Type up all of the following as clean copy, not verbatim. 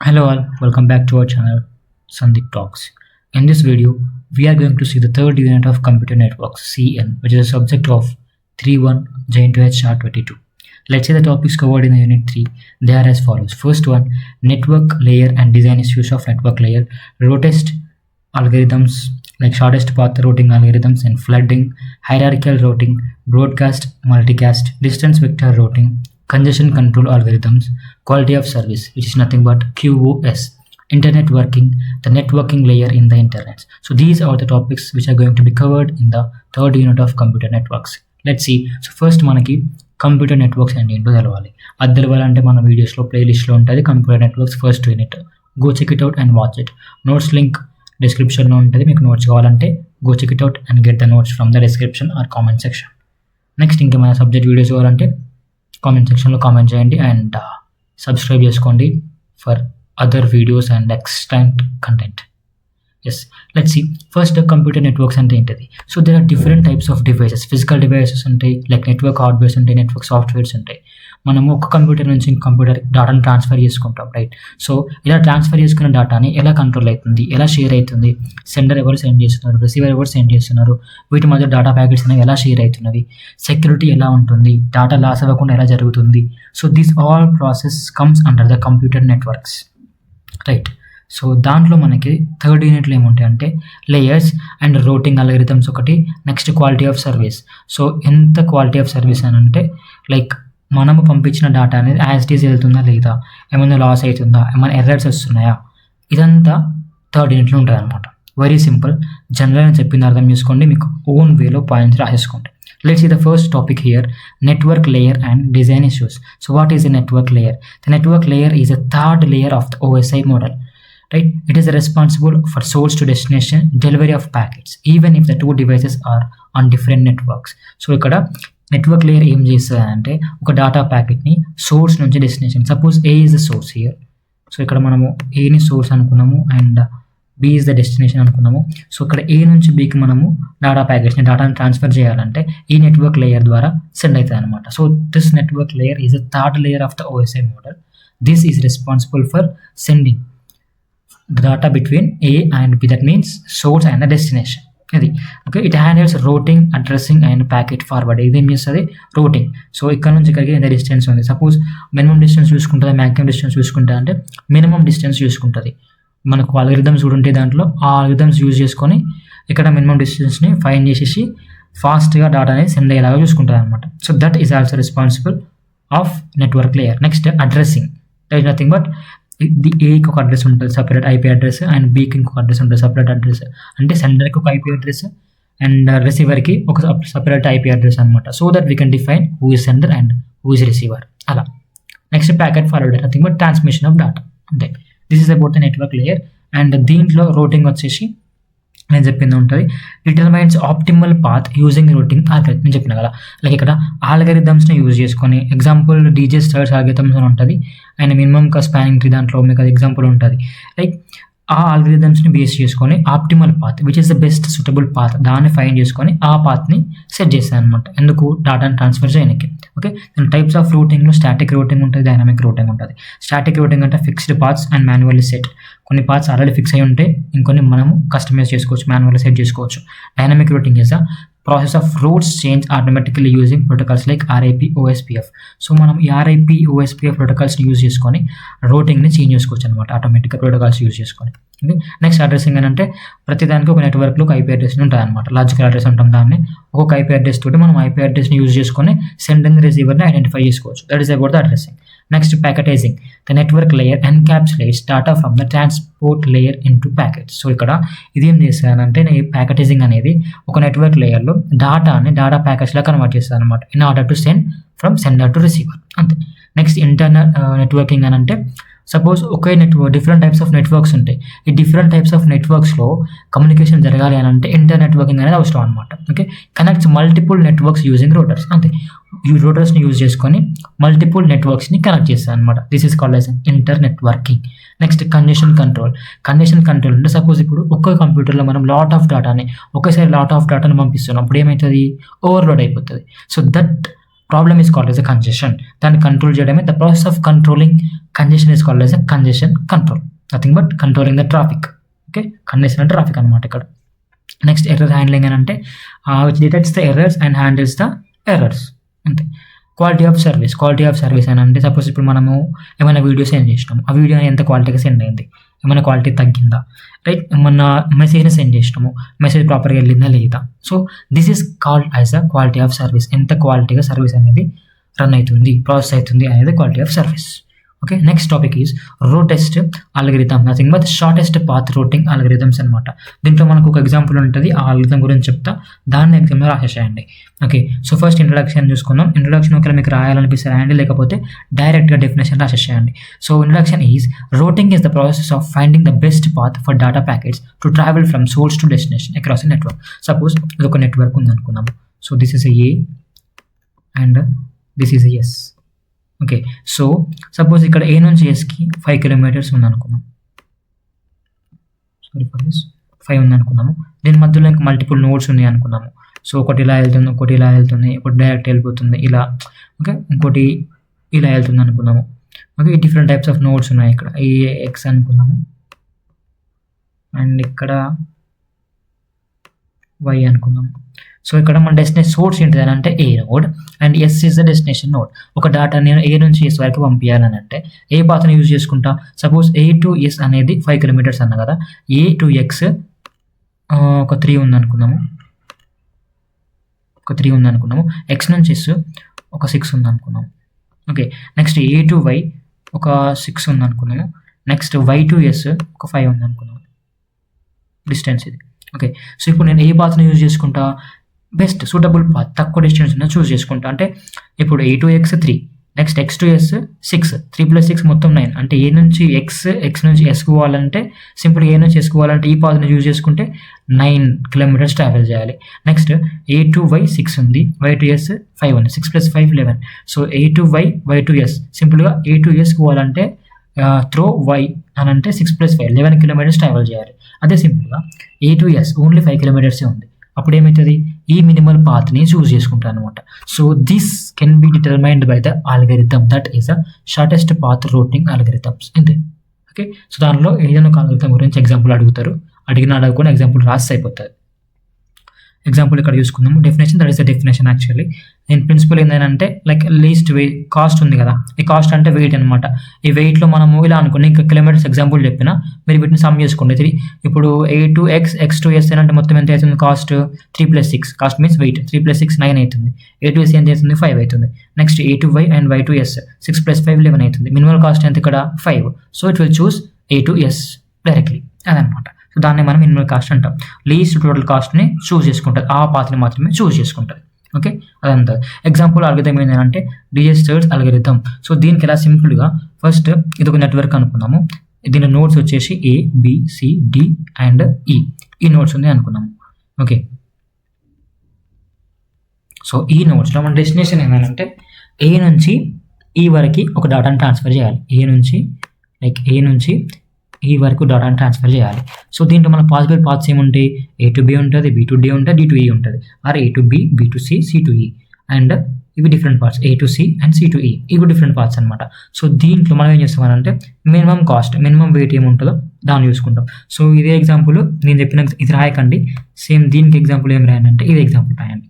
Hello all, welcome back to our channel Sandeep Talks. In this video, we are going to see the third unit of computer networks CN, which is a subject of 3.1 J2H Chart 22. Let's say the topics covered in the unit 3. They are as follows. First one, network layer and design issues of network layer, routing algorithms like shortest path routing algorithms and flooding, hierarchical routing, broadcast, multicast, distance vector routing, congestion control algorithms, quality of service, which is nothing but QoS, internet working, the networking layer in the internet. So these are the topics which are going to be covered in the third unit of computer networks. Let's see. So first మనకి computer networks అంటే ఏంటో తెలవాలి. అది తెలవాలంటే మన వీడియోస్లో ప్లేలిస్ట్లో ఉంటుంది computer networks first unit. Go check it out and watch it. Notes link డిస్క్రిప్షన్లో ఉంటుంది. మీకు నోట్స్ కావాలంటే go check it out and get the notes from the description or comment section. Next ఇంకేమైనా సబ్జెక్ట్ వీడియోస్ కావాలంటే comment సెక్షన్లో comment చేయండి and subscribe చేసుకోండి for other videos and extent content. Yes, let's see. First computer networks అంటే ఏంటిది? So there are different types of devices. Physical devices ఉంటాయి, like network hardwares ఉంటాయి, network softwares ఉంటాయి. మనము ఒక కంప్యూటర్ నుంచి ఇంక కంప్యూటర్ డేటాను ట్రాన్స్ఫర్ చేసుకుంటాం, రైట్? సో ఇలా ట్రాన్స్ఫర్ చేసుకున్న డేటాని ఎలా కంట్రోల్ అవుతుంది, ఎలా షేర్ అవుతుంది, సెండర్ ఎవరు సెండ్ చేస్తున్నారు, రిసీవర్ ఎవరు సెండ్ చేస్తున్నారు, వీటి మధ్య డేటా ప్యాకెట్స్ అనేవి ఎలా షేర్ అవుతున్నవి, సెక్యూరిటీ ఎలా ఉంటుంది, డేటా లాస్ అవ్వకుండా ఎలా జరుగుతుంది. So this all process comes under the computer networks, right? So దాంట్లో మనకి థర్డ్ యూనిట్లో ఏముంటాయి అంటే లేయర్స్ అండ్ రూటింగ్ అల్గరిథమ్స్ ఒకటి, next quality of service. So ఎంత క్వాలిటీ ఆఫ్ సర్వీస్ అని అంటే లైక్ మనము పంపించిన డేటా అనేది యాజ్ ఇట్ ఈజ్ వెళ్తుందా లేదా, ఏమైనా లాస్ అవుతుందా, ఏమైనా ఎర్రర్స్ వస్తున్నాయా, ఇదంతా థర్డ్ యూనిట్లో ఉంటుంది అనమాట. Very simple. జనరల్గా చెప్పింది అర్థం చేసుకోండి, మీకు ఓన్ వేలో points రాసేసుకోండి. Let's see the first topic here, network layer and design issues. So what is a network layer? The network layer is a third layer of the OSI model, right? It is responsible for source to destination delivery of packets, even if the two devices are on different networks. So ikkada network layer ఏం చేస్తుందంటే ఒక data ప్యాకెట్ని source నుంచి destination, suppose A is the source here. So ఇక్కడ మనము ఏని source అనుకున్నాము and B is the destination అనుకున్నాము. సో ఇక్కడ ఏ నుంచి బికి మనము డేటా ప్యాకెట్స్ని డేటాను ట్రాన్స్ఫర్ చేయాలంటే ఈ నెట్వర్క్ లేయర్ ద్వారా సెండ్ అవుతుంది అనమాట. So this network layer is the third layer of the OSI model. This is responsible for sending data between A and B, that means source and the destination. అది okay. It handles routing, addressing and packet forward. ఇది ఏం చేస్తుంది? Routing. So ఇక్కడ నుంచి ఇక్కడికి ఎంత distance ఉంది, suppose minimum distance చూసుకుంటుంది, మ్యాక్సిమం డిస్టెన్స్ చూసుకుంటుంది అంటే మినిమం డిస్టెన్స్ చూసుకుంటుంది. మనకు ఆల్గరిథమ్స్ కూడా ఉంటాయి దాంట్లో, ఆ ఆల్గరిథమ్స్ యూజ్ చేసుకొని ఇక్కడ మినిమం డిస్టెన్స్ని ఫైండ్ చేసేసి ఫాస్ట్గా డేటా అనేది సెండ్ అయ్యేలాగా చూసుకుంటుంది అనమాట. So that is also responsible of network layer. Next addressing. That is nothing but ఏకి ఒక అడ్రస్ ఉంటుంది సపరేట్ ఐపీ అడ్రస్ అండ్ బీకి ఇంకొక అడ్రస్ ఉంటుంది సపరేట్ అడ్రస్. అంటే సెండర్కి ఒక ఐపీ అడ్రస్ అండ్ రిసీవర్కి ఒక సపరేట్ ఐపీ అడ్రస్ అనమాట. So that we can define who is sender and who is receiver అలా. Next packet forwarder, nothing but transmission of data. అంతే. This is about the network layer. And దీంట్లో routing వచ్చేసి నేను చెప్పింది ఉంటుంది, determines optimal path using routing algorithm. నేను చెప్పిన కదా, లైక్ ఇక్కడ ఆల్గరిథమ్స్ని యూజ్ చేసుకొని, ఎగ్జాంపుల్ డీజే స్టార్స్ ఆల్గరిథమ్స్ అని ఉంటుంది అండ్ మినిమం కా స్పానింగ్ ట్రీ దాంట్లో మీకు అది ఎగ్జాంపుల్ ఉంటుంది. లైక్ ఆ ఆల్గరిథమ్స్ని బేస్ చేసుకొని optimal path which is the best suitable path దాన్ని ఫైండ్ చేసుకొని ఆ పాత్ని సెట్ చేస్తాను అనమాట. ఎందుకు? డేటాను ట్రాన్స్ఫర్ చేయడానికి. ఓకే. దాని టైప్స్ ఆఫ్ రూటింగ్లో స్టాటిక్ రూటింగ్ ఉంటుంది, డైనామిక్ రూటింగ్ ఉంటుంది. స్టాటిక్ రూటింగ్ అంటే fixed paths and manually set. కొన్ని పాత్స్ ఆల్రెడీ ఫిక్స్ అయి ఉంటే ఇంకొన్ని మనము కస్టమైజ్ చేసుకోవచ్చు, మాన్యువల్లీ సెట్ చేసుకోవచ్చు. Dynamic routing is a process of routes change automatically using protocols like RIP, OSPF. So మనం ఈ RIP, OSPF ప్రోటోకాల్స్ని యూజ్ చేసుకొని రూటింగ్ని చేంజ్ చేసుకోవచ్చు అనమాట, ఆటోమేటిక్గా ప్రోటోకాల్స్ యూజ్ చేసుకొని. నెక్స్ట్ అడ్రసింగ్ అని అంటే ప్రతిదానికి ఒక నెట్వర్క్లో ఒక ఐపీ అడ్రస్ ఉంటుంది అనమాట. లాజికల్ అడ్రస్ అంటాం దాన్ని. ఒక్కొక్క ఐపీ అడ్రస్ తోటి మనం ఐపీ అడ్రస్ని యూజ్ చేసుకొని సెండ్ అండ్ రిసీవర్ని ఐడెంటిఫై చేసుకోవచ్చు. That is about the addressing. Next ప్యాకెటైజింగ్. The network layer ఎన్క్యాప్సులేట్స్ data from the transport layer into packets. So ఇక్కడ ఇది ఏం చేస్తానంటే ప్యాకెటైజింగ్ అనేది ఒక నెట్వర్క్ లేయర్లో డేటాని డేటా ప్యాకెట్స్లా కన్వర్ట్ చేస్తాను అనమాట, in order to send from sender to receiver. అంతే. నెక్స్ట్ ఇంటర్నల్ నెట్వర్కింగ్ అని అంటే suppose okay network different types of networks ఉంటాయి. ఈ డిఫరెంట్ టైప్స్ ఆఫ్ నెట్వర్క్స్లో కమ్యూనికేషన్ జరగాలి అని అంటే ఇంటర్ నెట్వర్కింగ్ అనేది అవసరం అనమాట. Okay. Connects multiple networks using Reuters. అంతే. ఈ రూటర్స్ని యూజ్ చేసుకొని మల్టిపుల్ నెట్వర్క్స్ని కనెక్ట్ చేస్తాను అనమాట. This is called as inter networking. Next congestion control. Congestion control అంటే సపోజ్ ఇప్పుడు ఒక్క కంప్యూటర్లో మనం లాట్ ఆఫ్ డేటాని ఒకేసారి పంపిస్తున్నాం, అప్పుడు ఏమవుతుంది? ఓవర్లోడ్ అయిపోతుంది. So that problem is called as a congestion. దాన్ని కంట్రోల్ చేయడమే the process of controlling congestion is called as a congestion control. Nothing but controlling the traffic. Okay, congestion అంటే ట్రాఫిక్ అనమాట ఇక్కడ. నెక్స్ట్ ఎర్రర్ హ్యాండ్లింగ్ అని అంటే which detects the errors and handles the errors. అంతే. Quality of service అని అంటే suppose ఇప్పుడు మనము ఏమైనా వీడియో సెండ్ చేసినాము, ఆ వీడియో ఎంత క్వాలిటీగా సెండ్ అయింది, ఏమైనా క్వాలిటీ తగ్గిందా, రైట్, ఏమన్నా మెసేజ్ని సెండ్ చేసినాము, మెసేజ్ ప్రాపర్గా వెళ్ళిందా లేదా. So this is called as a quality of service. ఎంత క్వాలిటీగా సర్వీస్ అనేది రన్ అవుతుంది, ప్రాసెస్ అవుతుంది అనేది quality of service. Okay, next topic is routing algorithm, nothing but shortest path routing algorithms అనమాట. దీంట్లో మనకు ఒక ఎగ్జాంపుల్ ఉంటుంది, ఆ అల్గరిథం గురించి చెప్తా, దాన్ని ఎగ్జామ్లో రాసేసేయండి. ఓకే, సో ఫస్ట్ ఇంట్రడక్షన్ చూసుకుందాం. ఇంట్రడక్షన్ ఒకవేళ మీకు రాయాలనిపిస్తే రాయండి, లేకపోతే డైరెక్ట్గా డెఫినేషన్ రాసేసేయండి. So introduction is routing is the process of finding the best path for data packets to travel from source to destination across a network. Suppose ఇది ఒక నెట్వర్క్ ఉంది అనుకుందాము. So this is A and this is S. Okay, so suppose ఇక్కడ A నుంచి ఎస్కి 5 kilometres ఉందనుకుందాం. Sorry for this 5 ఉందనుకుందాము. దీని మధ్యలో ఇంకా మల్టిపుల్ నోడ్స్ ఉన్నాయి అనుకున్నాము. సో ఒకటి ఇలా వెళ్తుంది, ఒకటి ఇలా వెళ్తుంది, ఒకటి డైరెక్ట్ వెళ్ళిపోతుంది ఇలా. ఓకే, ఇంకోటి ఇలా వెళ్తుంది అనుకున్నాము. Okay, different types of nodes ఉన్నాయి. ఇక్కడ ఈ ఎక్స్ అనుకున్నాము అండ్ ఇక్కడ వై అనుకుందాము. సో ఇక్కడ మన డెస్టినేషన్ సోర్స్ ఏంటిది అని అంటే A node and S is the destination node. ఒక డేటా నేను ఏ నుంచి ఎస్ వరకు పంపించాలని అంటే ఏ పాత్ని యూజ్ చేసుకుంటా. సపోజ్ ఏ టు ఎస్ అనేది 5 కిలోమీటర్స్ అన్న కదా, ఏ టు ఎక్స్ ఒక 3 ఉందనుకున్నాము, ఎక్స్ నుంచి ఎస్ ఒక 6 ఉందనుకున్నాము. Okay, next A to Y ఒక 6 ఉందనుకున్నాము. నెక్స్ట్ వై టు ఎస్ ఒక 5 ఉందనుకున్నాము డిస్టెన్స్ ఇది. ఓకే, సో ఇప్పుడు నేను ఏ పాత్ని యూజ్ చేసుకుంటా, బెస్ట్ సూటబుల్ పాత్, తక్కువ డిస్టెన్స్ ఉన్న చూస్ చేసుకుంటా. అంటే ఇప్పుడు A to X 3, next X to S 6, 3 + 6 మొత్తం 9. అంటే ఏ నుంచి ఎక్స్ నుంచి ఎస్ పోవాలంటే సింపుల్ ఏ నుంచి ఎస్ పోవాలంటే ఈ పాత్ని యూజ్ చేసుకుంటే 9 కిలోమీటర్స్ ట్రావెల్ చేయాలి. నెక్స్ట్ ఏ టు వై 6 ఉంది, వై టు ఎస్ 5 ఉంది, 6 + 5 11. So A to Y, Y to S, సింపుల్గా ఏ టు ఎస్ పోవాలంటే త్రో వై అని అంటే 6 + 5 11 కిలోమీటర్స్ ట్రావెల్ చేయాలి. అదే సింపుల్గా ఏ టు ఎస్ ఓన్లీ 5 కిలోమీటర్సే ఉంది. అప్పుడు ఏమవుతుంది, ఈ మినిమల్ పాత్ని చూస్ చేసుకుంటాను అనమాట. So this can be determined by the algorithm that is the shortest path routing algorithms. ఇంతే. ఓకే, సో దానిలో ఏదైనా ఒక ఆల్గరిథం గురించి ఎగ్జాంపుల్ అడుగుతారు, అడగకుండా ఎగ్జాంపుల్ రాస్తే అయిపోతుంది. ఎగ్జాంపుల్ ఇక్కడ చూసుకుందాము. Definition, that is the definition. Actually నేను ప్రిన్సిపల్ ఏంటంటే లైక్ లీస్ట్ కాస్ట్ ఉంది కదా, ఈ కాస్ట్ అంటే వెయిట్ అనమాట. ఈ వెయిట్లో మనము ఇలా అనుకోండి, ఇంకా కిలోమీటర్స్ ఎగ్జాంపుల్ చెప్పిన మీరు వీటిని సమ్ చేసుకోండి. 3 ఇప్పుడు A to X, X to S అంటే మొత్తం ఎంత అవుతుంది కాస్ట్, 3 + 6, కాస్ట్ మీన్స్ వెయిట్, 3 + 6 9 అవుతుంది. ఏ టు ఎస్ ఎంత అవుతుంది 5 అవుతుంది. Next A to Y and Y to S 6 + 5 11 అవుతుంది. మినిమల్ కాస్ట్ ఎంత ఇక్కడ 5. So it will choose A to S డైరెక్ట్లీ, అదనమాట. సో దాన్ని మనం మినిమల్ కాస్ట్ అంటాం. లీస్ట్ టోటల్ కాస్ట్ని చూస్ చేసుకుంటుంది, ఆ పాత్ని మాత్రమే చూస్ చేసుకుంటుంది. ఓకే, అదంతా. ఎగ్జాంపుల్ అల్గరిథం ఏంటంటే డిజెస్టర్స్ అల్గరిథం. సో దీనికి ఎలా సింపుల్గా ఫస్ట్ ఇది ఒక నెట్వర్క్ అనుకున్నాము. దీని నోట్స్ వచ్చేసి ఏ, బి, సి, డి అండ్ ఈ. ఈ నోట్స్ ఉంది అనుకున్నాము. ఓకే, సో ఈ నోట్స్లో మన డెస్టినేషన్ ఏంటంటే ఏ నుంచి ఈ వరకు ఒక డేటాను ట్రాన్స్ఫర్ చేయాలి. ఏ నుంచి ఈ వరకు డేటాను ట్రాన్స్ఫర్ చేయాలి. సో దీంట్లో మన పాసిబుల్ పాత్స్ ఏముంటాయి, ఏ టు బి ఉంటుంది, బి టు డి ఉంటుంది, డి టు ఈ ఉంటుంది, or A to B, B to C, C to E. And ఇవి different parts, A to C and C to E, ఇవి different parts అనమాట. So దీంట్లో మనం ఏం చేస్తామనంటే మినిమం కాస్ట్, మినిమం వెయిట్ ఏముంటుందో దాన్ని చూసుకుంటాం. సో ఇదే ఎగ్జాంపుల్ నేను చెప్పిన ఇది రాయకండి, సేమ్ దీనికి ఎగ్జాంపుల్ ఏం రాయండి అంటే ఇది ఎగ్జాంపుల్ రాయండి.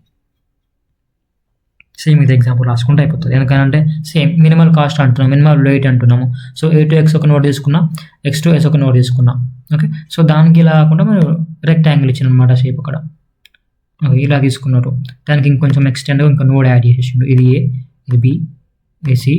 సేమ్ ఇది ఎగ్జాంపుల్ రాసుకుంటే అయిపోతుంది. ఎందుకంటే సేమ్ మినిమల్ కాస్ట్ అంటున్నాం, మినిమల్ వెయిట్ అంటున్నాము. సో ఏ టు ఎక్స్ ఒక నోట్ తీసుకున్నా, ఎక్స్ టు ఎస్ ఒక నోట్ తీసుకున్నా. ఓకే, సో దానికి ఇలా కాకుండా మీరు రెక్టాంగిల్ ఇచ్చిన అనమాట షేప్ అక్కడ ఇలా తీసుకున్నారు. దానికి ఇంకొంచెం ఎక్స్టెండ్ ఇంకా నోడ్ యాడ్ చేసేసిండు. ఇది ఏ, ఇది బి, ఏసి,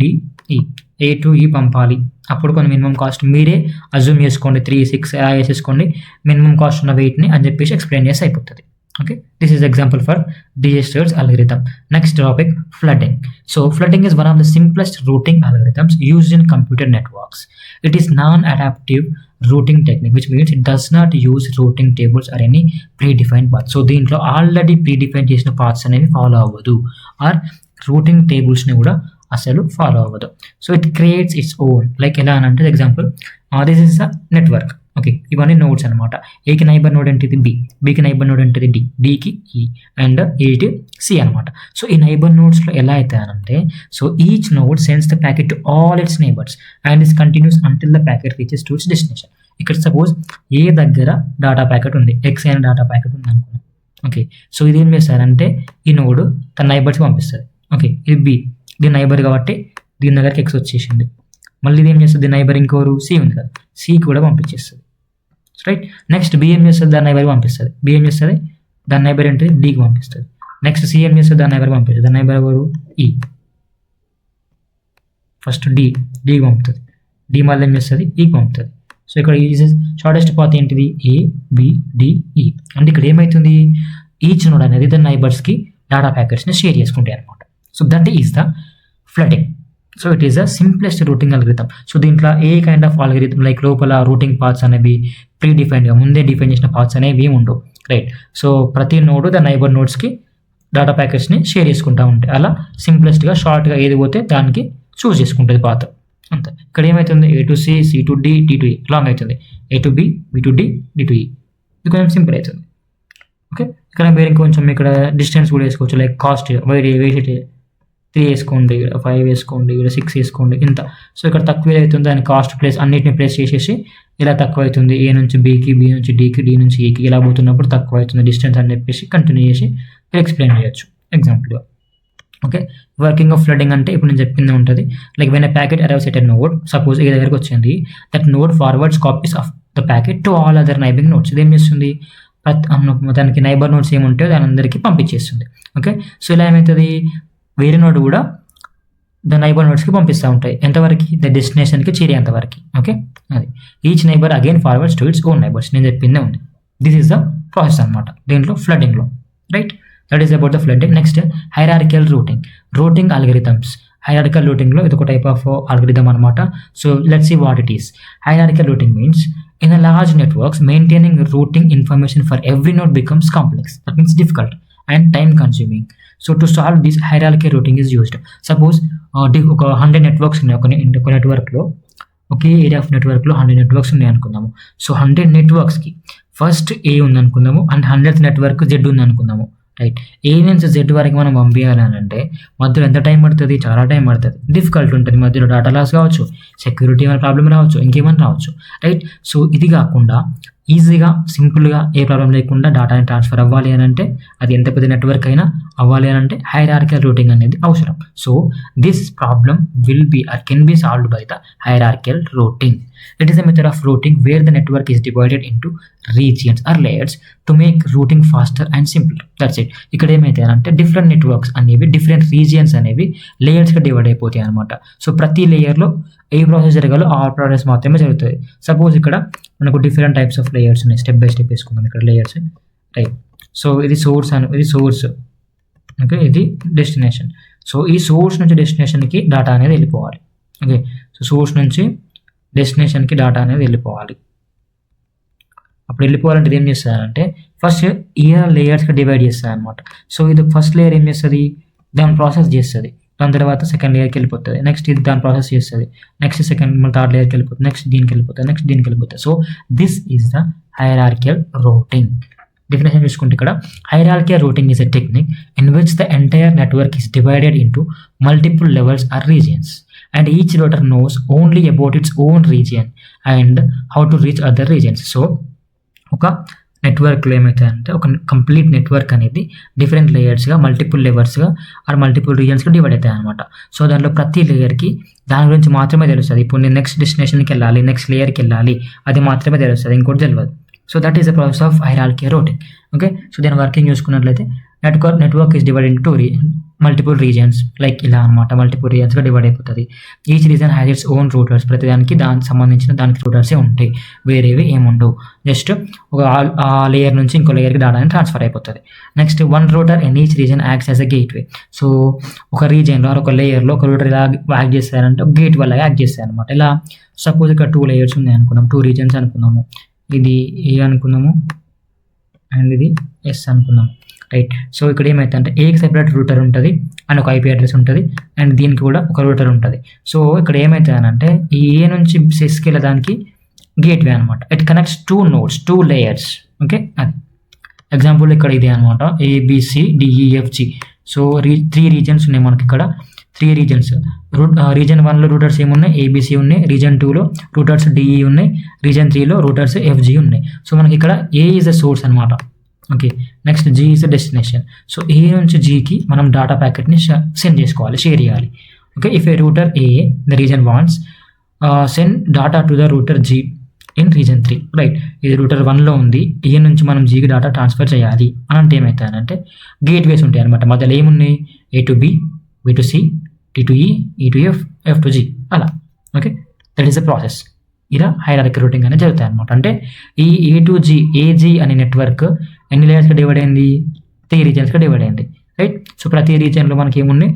డి, ఈ. ఏ టు ఈ పంపాలి. అప్పుడు కొన్ని మినిమం కాస్ట్ మీరే అజ్యూమ్ చేసుకోండి, 3, 6 అలా వేసేసుకోండి. మినిమం కాస్ట్ ఉన్న వెయిట్ని అని చెప్పేసి ఎక్స్ప్లెయిన్ చేసి అయిపోతుంది. Okay, this is example for Dijester's algorithm. Next topic, flooding. So flooding is one of the simplest routing algorithms used in computer networks. It is non-adaptive routing technique, which means it does not use routing tables or any predefined paths. So దీంట్లో already predefine చేసిన paths అనేవి follow అవ్వదు, are rooting టేబుల్స్ని కూడా అసలు follow అవ్వదు. So it creates its own. Like ఎలా అని అంటే example, this is a network. Okay, ఇవన్నీ నోడ్స్ అనమాట. ఏకి నైబర్ నోడ్ ఏంటిది బి, బికి నైబర్ నోడ్ ఏంటిది డి, డికి ఈ అండ్ ఏటి సి అనమాట. సో ఈ నైబర్ నోడ్స్లో ఎలా అవుతాయంటే, so each node sends the packet to all its neighbours and is continues until the packet reaches to its destination. ఇక్కడ సపోజ్ ఏ దగ్గర డాటా ప్యాకెట్ ఉంది, ఎక్స్ అయిన డాటా ప్యాకెట్ ఉంది అనుకున్నాం. ఓకే, సో ఇది ఏం చేస్తారంటే ఈ నోడ్ తన నైబర్స్కి పంపిస్తుంది. ఓకే, ఇది బి, దీని నైబర్ కాబట్టి దీని దగ్గరికి ఎక్స్ వచ్చేసింది. మళ్ళీ ఇది ఏం చేస్తుంది, నైబర్ ఇంకోరు సి ఉంది కదా, సి కూడా పంపించేస్తుంది. రైట్, నెక్స్ట్ బి ఏం చేస్తుంది, దాని నైబర్కి పంపిస్తుంది. బి ఏం చేస్తుంది, దాని నైబర్ ఏంటిది డికి పంపిస్తుంది. నెక్స్ట్ సి ఏం చేస్తుంది, దాని నైబర్కి పంపిస్తుంది. దాని నైబర్ ఎవరు ఈ, ఫస్ట్ డికి పంపుతుంది. డి మళ్ళీ ఏం చేస్తుంది, ఈకి పంపుతుంది. సో ఇక్కడ షార్టెస్ట్ పాత్ ఏంటిది ఏ బి డి ఈ. అంటే ఇక్కడ ఏమవుతుంది, ఈచ్ నోడ్ అనేది దాని నైబర్స్కి డేటా ప్యాకెట్స్ని షేర్ చేసుకుంటాయి అనమాట. So that is the flooding. So it is the simplest routing algorithm. So దీంట్లో a kind of algorithm like లోపల రూటింగ్ పాత్స్ అనేవి ప్రీ డిఫైన్డ్గా ముందే డిఫైన్ చేసిన పాత్స్ అనేవి ఏమి ఉండవు. రైట్, సో ప్రతి నోడ్ ద నైబర్ నోడ్స్కి డేటా ప్యాకెట్స్ని షేర్ చేసుకుంటూ ఉంటాయి. అలా సింప్లెస్ట్గా షార్ట్గా ఏది పోతే దానికి చూస్ చేసుకుంటుంది పాత్ అంతే. ఇక్కడ ఏమవుతుంది, A to C, C to D, D to E long అవుతుంది. A to B, B to D, D to E. ఇది కొంచెం సింపుల్ అవుతుంది. ఓకే, ఇక్కడ వేరే కొంచెం ఇక్కడ డిస్టెన్స్ కూడా వేసుకోవచ్చు. లైక్ కాస్ట్ వేసి 3 వేసుకోండి, 5 వేసుకోండి, 6 వేసుకోండి, ఇంత. సో ఇక్కడ తక్కువ అవుతుంది దాని కాస్ట్ ప్లేస్ అన్నిటిని ప్లేస్ చేసేసి ఇలా తక్కువ అవుతుంది. ఏ నుంచి బికి, బి నుంచి డికి, డి నుంచి ఈకి ఇలా పోతున్నప్పుడు తక్కువ అవుతుంది డిస్టెన్స్ అని చెప్పేసి కంటిన్యూ చేసి ఎక్స్ప్లెయిన్ చేయొచ్చు ఎగ్జాంపుల్గా. ఓకే, వర్కింగ్ ఆఫ్ ఫ్లడింగ్ అంటే ఇప్పుడు నేను చెప్పింది ఉంటుంది. Like when a packet arrives at a node, suppose ఈ దగ్గరకు వచ్చింది, that node forwards copies of the packet to all other neighbouring nodes. ఇది ఏం చేస్తుంది, దానికి నైబర్ నోడ్స్ ఏముంటాయో దాని అందరికీ పంపించేస్తుంది. ఓకే, సో ఇలా ఏమవుతుంది, వేరే నోడ్ కూడా ద నైబర్ నోడ్స్కి పంపిస్తూ ఉంటాయి. ఎంతవరకు, ద డెస్టినేషన్కి చేరేంతవరకు. ఓకే, అది each neighbour again forwards to its own neighbours. నేను చెప్పిందే ఉంది. దిస్ ఈస్ ద ప్రాసెస్ అనమాట దీంట్లో ఫ్లడింగ్లో. Right, that is about the flooding. Next hierarchical routing algorithms. Hierarchical రూటింగ్లో ఇది ఒక టైప్ ఆఫ్ అల్గరిథం అనమాట. So let's see what it is. Hierarchical routing means in a large networks, maintaining routing information for every node becomes complex. That means difficult and time consuming. So to solve this, hierarchical routing is used. Suppose ఒక 100 networks ఉన్నాయి ఒక నెట్వర్క్లో, ఒకే area of నెట్వర్క్లో 100 networks ఉన్నాయి అనుకుందాము. So 100 నెట్వర్క్స్కి first ఏ ఉంది అనుకుందాము and 100th network Z ఉంది అనుకుందాము. రైట్, ఏ నుంచి జెడ్ వరకు మనం పంపించాలని అంటే మధ్యలో ఎంత టైం పడుతుంది, చాలా టైం పడుతుంది, డిఫికల్ట్ ఉంటుంది, మధ్యలో డేటా లాస్ కావచ్చు, సెక్యూరిటీ ఏమైనా ప్రాబ్లం రావచ్చు, ఇంకేమైనా రావచ్చు. రైట్, సో ఇది కాకుండా ఈజీగా సింపుల్గా ఏ ప్రాబ్లం లేకుండా డేటాని ట్రాన్స్ఫర్ అవ్వాలి అని అంటే, అది ఎంత పెద్ద నెట్వర్క్ అయినా అవ్వాలి అని అంటే హైరార్కికల్ రూటింగ్ అనేది అవసరం. So this problem will be or can be solved by the hierarchical routing. It is a method of routing where the network is divided into regions or layers to make routing faster and simpler. That's it. ఇక్కడ ఏమైతే అంటే different networks అనేవి different regions అనేవి లేయర్స్గా divide అయిపోతాయి అనమాట. So ప్రతి లేయర్లో ఏ process జరగాలో ఆ ప్రాసెస్ మాత్రమే జరుగుతుంది. సపోజ్ ఇక్కడ మనకు డిఫరెంట్ టైప్స్ ఆఫ్ లేయర్స్ ఉన్నాయి. స్టెప్ బై స్టెప్ వేసుకుందాం ఇక్కడ లేయర్స్. రైట్, సో ఇది సోర్స్ ఇది సోర్స్. ఓకే, ఇది డెస్టినేషన్. సో ఈ సోర్స్ నుంచి డెస్టినేషన్కి డేటా అనేది వెళ్ళిపోవాలి. ఓకే, సో సోర్స్ నుంచి డెస్టినేషన్కి డేటా అనేది వెళ్ళిపోవాలి. అప్పుడు వెళ్ళిపోవాలంటే ఏం చేస్తారంటే ఫస్ట్ ఇయర్ లేయర్స్కి డివైడ్ చేస్తారు అనమాట. సో ఇది ఫస్ట్ లేయర్ ఏం చేస్తుంది, దాని ప్రాసెస్ చేస్తుంది, దాని తర్వాత సెకండ్ లేయర్కి వెళ్ళిపోతుంది, నెక్స్ట్ ఇది దాని ప్రాసెస్ చేస్తుంది, నెక్స్ట్ సెకండ్ థర్డ్ లేయర్కి వెళ్ళిపోతుంది, నెక్స్ట్ దీనికి వెళ్ళిపోతుంది, నెక్స్ట్ దీనికి వెళ్ళిపోతుంది. So this is the hierarchical routing. Definition చూసుకుంటే ఇక్కడ hierarchical routing is a technique in which the entire network is divided into multiple levels or regions and each router knows only about its own region and how to reach other regions. So ఒక నెట్వర్క్లో ఏమవుతుందంటే ఒక complete network అనేది different లేయర్స్గా multiple లెవెల్స్గా or multiple రీజన్స్గా divide అవుతాయి అనమాట. సో దానిలో ప్రతి లేయర్కి దాని గురించి మాత్రమే తెలుస్తుంది. ఇప్పుడు నేను నెక్స్ట్ డెస్టినేషన్కి వెళ్ళాలి, నెక్స్ట్ లేయర్కి వెళ్ళాలి, అది మాత్రమే తెలుస్తుంది, ఇంకోటి తెలియదు. So that is the process of hierarchical routing. Okay, so దీని వర్కింగ్ చూసుకున్నట్లయితే network is divide into multiple regions like ఇలా అనమాట. మల్టిపుల్ రీజన్స్గా డివైడ్ అయిపోతుంది. Each region has its own routers. ప్రతి దానికి దానికి సంబంధించిన దానికి రూటర్సే ఉంటాయి, వేరేవి ఏముండవు. జస్ట్ ఒక ఆ లేయర్ నుంచి ఇంకో లేయర్కి డేటా ట్రాన్స్ఫర్ అయిపోతుంది. Next one router in each reason acts as a gateway. So ఒక రీజన్లో ఒక లేయర్లో ఒక రూటర్ ఇలా యాక్ట్ చేస్తారంటే ఒక గేట్ వల్ల యాక్ట్ చేస్తాయి అనమాట. ఇలా సపోజ్ ఇక్కడ 2 లేయర్స్ ఉన్నాయి అనుకున్నాం, 2 రీజన్స్ అనుకున్నాము, ఇది ఏ అనుకున్నాము అండ్ ఇది ఎస్ అనుకున్నాము. రైట్, సో ఇక్కడ ఏమైతే అంటే ఏకి సెపరేట్ రూటర్ ఉంటుంది అండ్ ఒక ఐపీ అడ్రస్ ఉంటుంది అండ్ దీనికి కూడా ఒక రూటర్ ఉంటుంది. సో ఇక్కడ ఏమవుతుంది అంటే ఈ ఏ నుంచి సెస్కి వెళ్ళడానికి గేట్వే అనమాట. It connects 2 nodes, 2 layers. Okay, అది ఎగ్జాంపుల్ ఇక్కడ ఇదే అనమాట, ABCDEFG. సో 3 రీజన్స్ ఉన్నాయి మనకి ఇక్కడ, 3 రీజన్స్. రీజన్ 1లో రూటర్స్ ఏమున్నాయి, ABC ఉన్నాయి. రీజన్ 2లో రూటర్స్ DE ఉన్నాయి. రీజన్ 3లో రూటర్స్ FG ఉన్నాయి. సో మనకి ఇక్కడ A ఈజ్ ద సోర్స్ అనమాట. Okay, next G is the destination. So A నుంచి Gకి మనం డేటా ప్యాకెట్ని సెండ్ చేసుకోవాలి, షేర్ చేయాలి. Okay, if A router A the reason wants send data to the router G in reason 3, right. ఇది router 1లో ఉంది, ఏ నుంచి మనం Gకి data transfer చేయాలి అని అంటే ఏమవుతాయంటే గేట్వేస్ ఉంటాయి అనమాట. మధ్యలో ఏమున్నాయి, A to B, B to C, T to E, E to F, F to G, అలా. Okay, that is the process. ఇలా హైరార్కీ రూటింగ్ అనేది జరుగుతాయి అనమాట. అంటే ఈ A to G, AG అనే నెట్వర్క్ ఎన్ని లేయర్స్గా డివైడ్ అయింది, 3 రీజన్స్గా డివైడ్ అయింది, రైట్. సో ప్రతి రీజన్లో మనకి ఏమున్నాయి,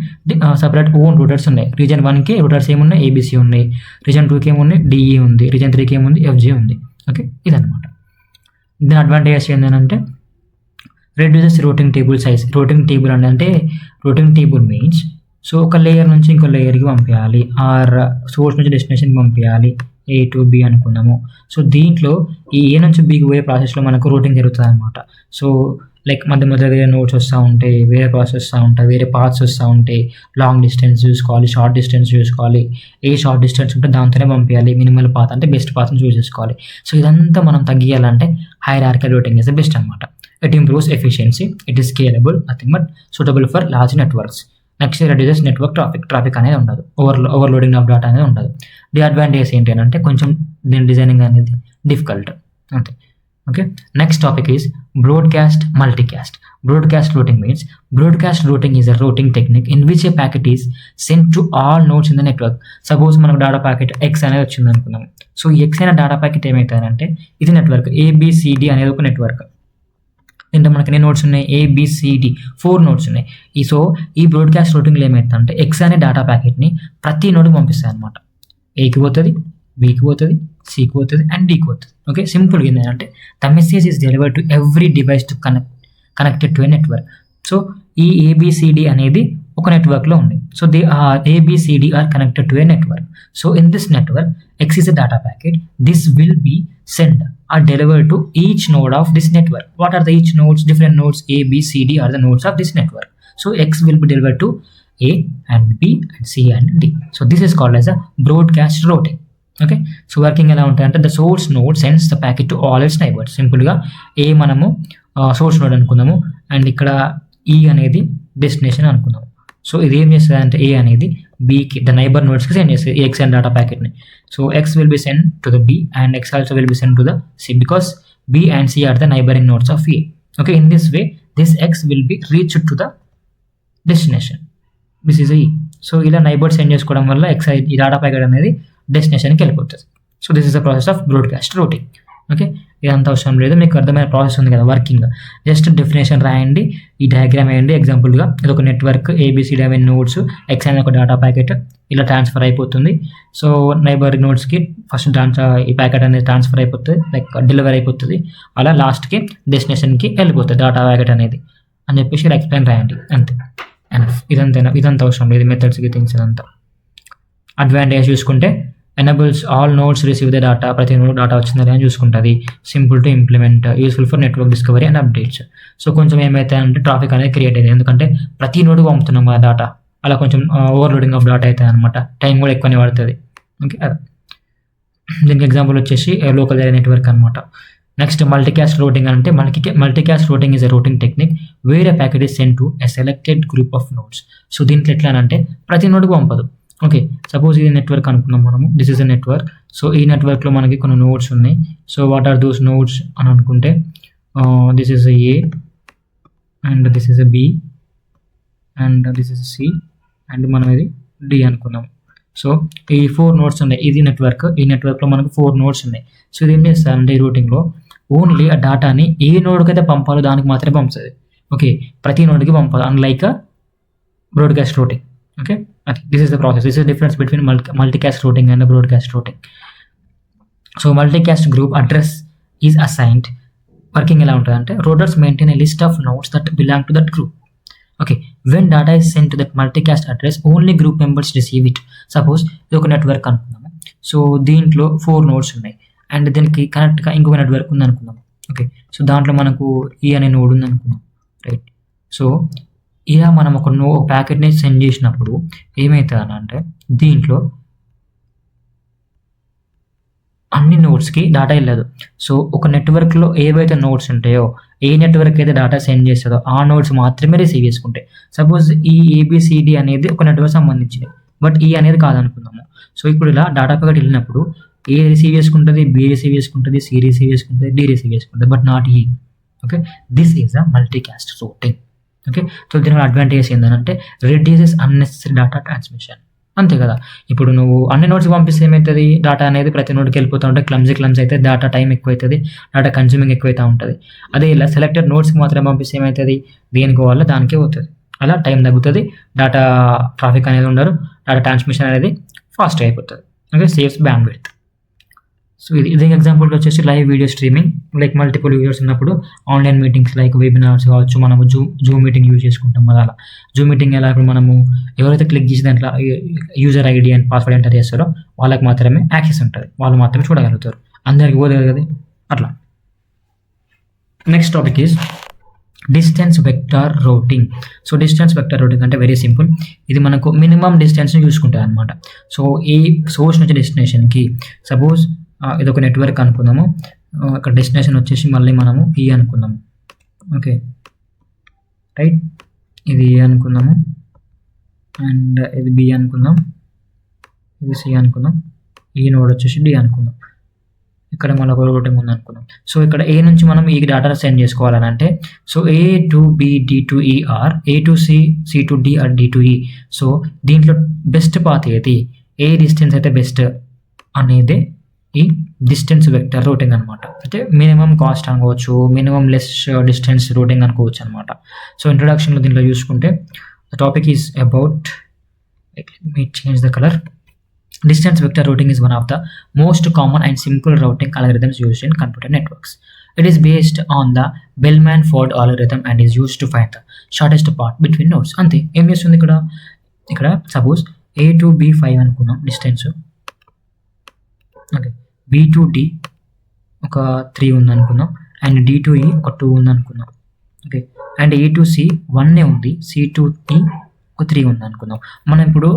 సపరేట్ ఓన్ రూటర్స్ ఉన్నాయి. రీజన్ 1కి రూటర్స్ ఏమున్నాయి, ABC ఉన్నాయి. రీజన్ 2కి ఏమున్నాయి, DE ఉంది. రీజన్ 3కి ఏముంది, FG ఉంది. ఓకే, ఇదనమాట. దీని అడ్వాంటేజెస్ ఏంటంటే reduces routing table size. Routing table అంటే రూటింగ్ టేబుల్ మీన్స్ సో ఒక లేయర్ నుంచి ఇంకో లేయర్కి పంపించాలి, ఆర్ సోర్స్ నుంచి డెస్టినేషన్కి పంపించాలి, A to B అనుకున్నాము. సో దీంట్లో ఈ A నుంచి Bకి పోయే ప్రాసెస్లో మనకు రూటింగ్ జరుగుతుంది అనమాట. సో లైక్ మధ్య మధ్య వేరే నోట్స్ వస్తూ ఉంటాయి, వేరే ప్రాసెస్ వస్తూ ఉంటాయి, వేరే పాత్స్ వస్తూ ఉంటాయి. లాంగ్ డిస్టెన్స్ చూసుకోవాలి, షార్ట్ డిస్టెన్స్ చూసుకోవాలి. ఏ షార్ట్ డిస్టెన్స్ ఉంటే దాంతోనే పంపించాలి. మినిమల్ పాత్ అంటే బెస్ట్ పాత్ని చూస్ చేసుకోవాలి. సో ఇదంతా మనం తగ్గియాలంటే hierarchy routing is the best అనమాట. It improves efficiency, it is scalable, nothing but suitable for large networks. Next reduces network traffic అనేది ఉండదు, ఓవర్లోడింగ్ ఆఫ్ డేటా అనేది ఉండదు. ది అడ్వాంటేజ్ ఏంటి అంటే కొంచెం దీని డిజైనింగ్ అనేది డిఫికల్ట్ అంతే. Okay, next topic is broadcast multicast. Broadcast routing means broadcast routing is a routing technique in which a packet is sent to all nodes in the network. Suppose మనకు data packet X అనేది వచ్చింది అనుకున్నాం. So ఈ X అయిన data packet ఏమవుతాయంటే ఇది network ABCD అనేది ఒక network. దీంట్లో మనకి ఎన్ని నోట్స్ ఉన్నాయి, ABCD 4 నోట్స్ ఉన్నాయి. సో ఈ బ్రాడ్కాస్ట్ రూటింగ్లో ఏమవుతుందంటే X అనే డేటా ప్యాకెట్ని ప్రతి నోడ్కి పంపిస్తాయి అనమాట. Aకి పోతుంది, Bకి పోతుంది, Cకి పోతుంది అండ్ Dకి పోతుంది. ఓకే, సింపుల్గా ఏంటంటే the message is delivered to every device to connected to a network. So ఈ ABCD అనేది ఒక నెట్వర్క్లో ఉంది. So they are ABCD are connected to a network. So in this network X is a data packet. This will be sent or delivered to each node of this network. What are the each nodes? Different nodes A, B, C, D are the nodes of this network. So X will be delivered to A and B and C and D. So this is called as a broadcast routing. Okay, so working ఎలా ఉంటాయంటే the source node sends the packet to all its neighbours. సింపుల్గా A మనము source node అనుకుందాము and ఇక్కడ E అనేది destination అనుకుందాము. So ఇది ఏం చేస్తుంది అంటే A అనేది Bకి ద నైబర్ నోడ్స్కి సెండ్ చేస్తుంది X అండ్ డేటా ప్యాకెట్ని. So X will be send to the B and X also will be send to the C because B and C are the neighbouring nodes of A. Okay, in this way this X will be reach to the destination. This is E. So ఇలా neighbour send చేసుకోవడం వల్ల X ఈ data packet అనేది డెస్టినేషన్కి వెళ్ళిపోతుంది. So this is the process of broadcast routing. Okay, ఇదంతా అవసరం లేదు, మీకు అర్థమైన ప్రాసెస్ ఉంది కదా వర్కింగ్. జస్ట్ డెఫినేషన్ రాయండి, ఈ డయాగ్రామ్ వేయండి. ఎగ్జాంపుల్గా ఇది ఒక నెట్వర్క్ ABCD అనే నోడ్స్ X అనే ఒక డేటా ప్యాకెట్ ఇలా ట్రాన్స్ఫర్ అయిపోతుంది. సో నైబర్ నోడ్స్కి ఫస్ట్ ఈ ప్యాకెట్ అనేది ట్రాన్స్ఫర్ అయిపోతుంది, లైక్ డెలివరీ అయిపోతుంది. అలా లాస్ట్కి డెస్టినేషన్కి వెళ్ళిపోతుంది డేటా ప్యాకెట్ అనేది అని చెప్పేసి ఇలా ఎక్స్ప్లెయిన్ రాయండి అంతే. ఇదంతా అవసరం లేదు, మెథడ్స్కి థింగ్స్ ఇదంతా. అడ్వాంటేజ్ చూసుకుంటే enables all nodes receive the data. ప్రతి నోడ్ డేటా వచ్చిందని అని చూసుకుంటుంది. Simple to implement, useful for network discovery and updates. So కొంచెం ఏమైతే అంటే ట్రాఫిక్ అనేది క్రియేట్ అయ్యింది, ఎందుకంటే ప్రతి నోడ్కి పంపుతున్నాం ఆ డేటా. అలా కొంచెం ఓవర్లోడింగ్ ఆఫ్ డేటా అవుతుంది అనమాట, టైం కూడా ఎక్కువనే పడుతుంది. ఓకే, దీనికి ఎగ్జాంపుల్ వచ్చేసి లోకల్ ఏరియా నెట్వర్క్ అనమాట. నెక్స్ట్ మల్టీకాస్ట్ రూటింగ్ అంటే multicast routing is a routing technique where a packet is send to a selected group of nodes. So దీంట్లో ఎట్లా అంటే ప్రతి నోడ్కి పంపదు. ఓకే, సపోజ్ ఇది నెట్వర్క్ అనుకున్నాం మనము, this is a network. So ఈ నెట్వర్క్లో మనకి కొన్ని నోడ్స్ ఉన్నాయి. So what are those nodes అని అనుకుంటే this is A and this is B and this is C and మనం ఇది D అనుకున్నాం. సో ఈ 4 నోడ్స్ ఉన్నాయి, ఇది నెట్వర్క్. ఈ నెట్వర్క్లో మనకు 4 నోడ్స్ ఉన్నాయి. సో ఇది ఏం చేస్తారంటే ఈ రూటింగ్లో ఓన్లీ ఆ డేటాని ఏ నోడ్కి అయితే పంపాలో దానికి మాత్రమే పంపుతుంది. ఓకే, ప్రతి నోడ్కి పంపాలి, unlike broadcast routing. Okay, this is the process. This is the difference between multicast routing and the broadcast routing. So multicast group address is assigned. Working ఎలా ఉంటుందంటే routers maintain a list of nodes that belong to that group. Okay, when data is sent to that multicast address, only group members receive it. Suppose ఇది ఒక network అనుకుందాము. So దీంట్లో 4 nodes ఉన్నాయి and దీనికి కనెక్ట్గా ఇంకొక network ఉంది అనుకుందాం. Okay, so దాంట్లో మనకు ఈ అనే నోడ్ ఉంది అనుకుందాం, రైట్. సో ఇలా మనం ఒక ప్యాకెట్ని సెండ్ చేసినప్పుడు ఏమవుతుంది అంటే దీంట్లో అన్ని నోడ్స్కి డేటా వెళ్ళదు. సో ఒక నెట్వర్క్లో ఏవైతే నోడ్స్ ఉంటాయో, ఏ నెట్వర్క్ అయితే డేటా సెండ్ చేస్తుందో ఆ నోడ్స్ మాత్రమే రిసీవ్ చేసుకుంటాయి. సపోజ్ ఈ ఏబిసిడి అనేది ఒక నెట్వర్క్ సంబంధించింది, బట్ ఈ అనేది కాదనుకుందాము. సో ఇప్పుడు ఇలా డేటా ప్యాకెట్ వెళ్ళినప్పుడు ఏ రిసీవ్ చేసుకుంటుంది, బి రిసీవ్ చేసుకుంటుంది, సి రిసీవ్ చేసుకుంటుంది, డి రిసీవ్ చేసుకుంటుంది, but not E. Okay, this is a multicast routing. Okay, so దీని అడ్వాంటేజ్ ఏంటంటే రిడ్యూసెస్ అన్నెసరీ డేటా ట్రాన్స్మిషన్. అంతే కదా, ఇప్పుడు నువ్వు అన్ని నోట్స్ పంపిస్తే ఏమవుతుంది, డేటా అనేది ప్రతి నోట్కి వెళ్ళిపోతూ ఉంటే క్లమ్జీ అయితే డేటా టైం ఎక్కువ అవుతుంది, డేటా కన్స్యూమింగ్ ఎక్కువైతే ఉంటుంది. అదే ఇలా సెలెక్టెడ్ నోట్స్కి మాత్రమే పంపిస్తే ఏమవుతుంది, దేనికి వల్ల దానికే అవుతుంది. అలా టైం తగ్గుతుంది, డేటా ట్రాఫిక్ అనేది ఉండదు, డేటా ట్రాన్స్మిషన్ అనేది ఫాస్ట్ అయిపోతుంది. Okay, saves bandwidth. సో ఇది ఎగ్జాంపుల్కి వచ్చేసి live video streaming, like multiple users ఉన్నప్పుడు ఆన్లైన్ మీటింగ్స్ లైక్ వెబినార్స్ కావచ్చు, మనము జూమ్ మీటింగ్ యూజ్ చేసుకుంటాం కదా. అలా జూమ్ మీటింగ్ ఎలా, ఇప్పుడు మనము ఎవరైతే క్లిక్ చేసి దాంట్లో user ID and password enter చేస్తారో వాళ్ళకి మాత్రమే యాక్సెస్ ఉంటుంది, వాళ్ళు మాత్రమే చూడగలుగుతారు, అందరికి పోదు కదా అట్లా. Next topic is distance vector routing. So distance vector routing అంటే వెరీ సింపుల్, ఇది మనకు మినిమం డిస్టెన్స్ని చూసుకుంటుంది అనమాట. సో ఈ సోర్స్ నుంచి డెస్టినేషన్కి సపోజ్ ఇది ఒక నెట్వర్క్ అనుకుందాము, ఇక్కడ డెస్టినేషన్ వచ్చేసి మళ్ళీ మనము ఈ అనుకుందాము. ఓకే రైట్, ఇది ఏ అనుకుందాము, అండ్ ఇది బి అనుకుందాం, ఇది సి అనుకుందాం, ఈ నోడ్ వచ్చేసి డి అనుకుందాం, ఇక్కడ మళ్ళీ ఒక రూటింగ్ ఉంది అనుకుందాం. సో ఇక్కడ ఏ నుంచి మనం ఈ డేటా సెండ్ చేసుకోవాలని అంటే, so A to B, D to E or, A to C, C to D or, D to E. So దీంట్లో బెస్ట్ పాత్ ఏది, ఏ డిస్టెన్స్ అయితే బెస్ట్ అనేది ఈ డిస్టెన్స్ వెక్టర్ రూటింగ్ అనమాట. అంటే మినిమం కాస్ట్ అనుకోవచ్చు, మినిమం లెస్ డిస్టెన్స్ రూటింగ్ అనుకోవచ్చు అనమాట. సో ఇంట్రొడక్షన్లో దీంట్లో చూసుకుంటే the topic is about, let me change the color. Distance vector routing is one of the most common and simple routing algorithms used in computer networks. It is based on the Bellman-Ford algorithm and is used to find the shortest path between nodes. అంతే, ఏం చేస్తుంది ఇక్కడ suppose A to B 5 అనుకుందాం distance. Okay, B to D ఒక 3 ఉంది అనుకుందాం, and D to ఈ ఒక 2 ఉంది అనుకుందాం. Okay, and A to C 1 ఉంది, సి టు డి ఒక 3 ఉంది అనుకుందాం. మనం ఇప్పుడు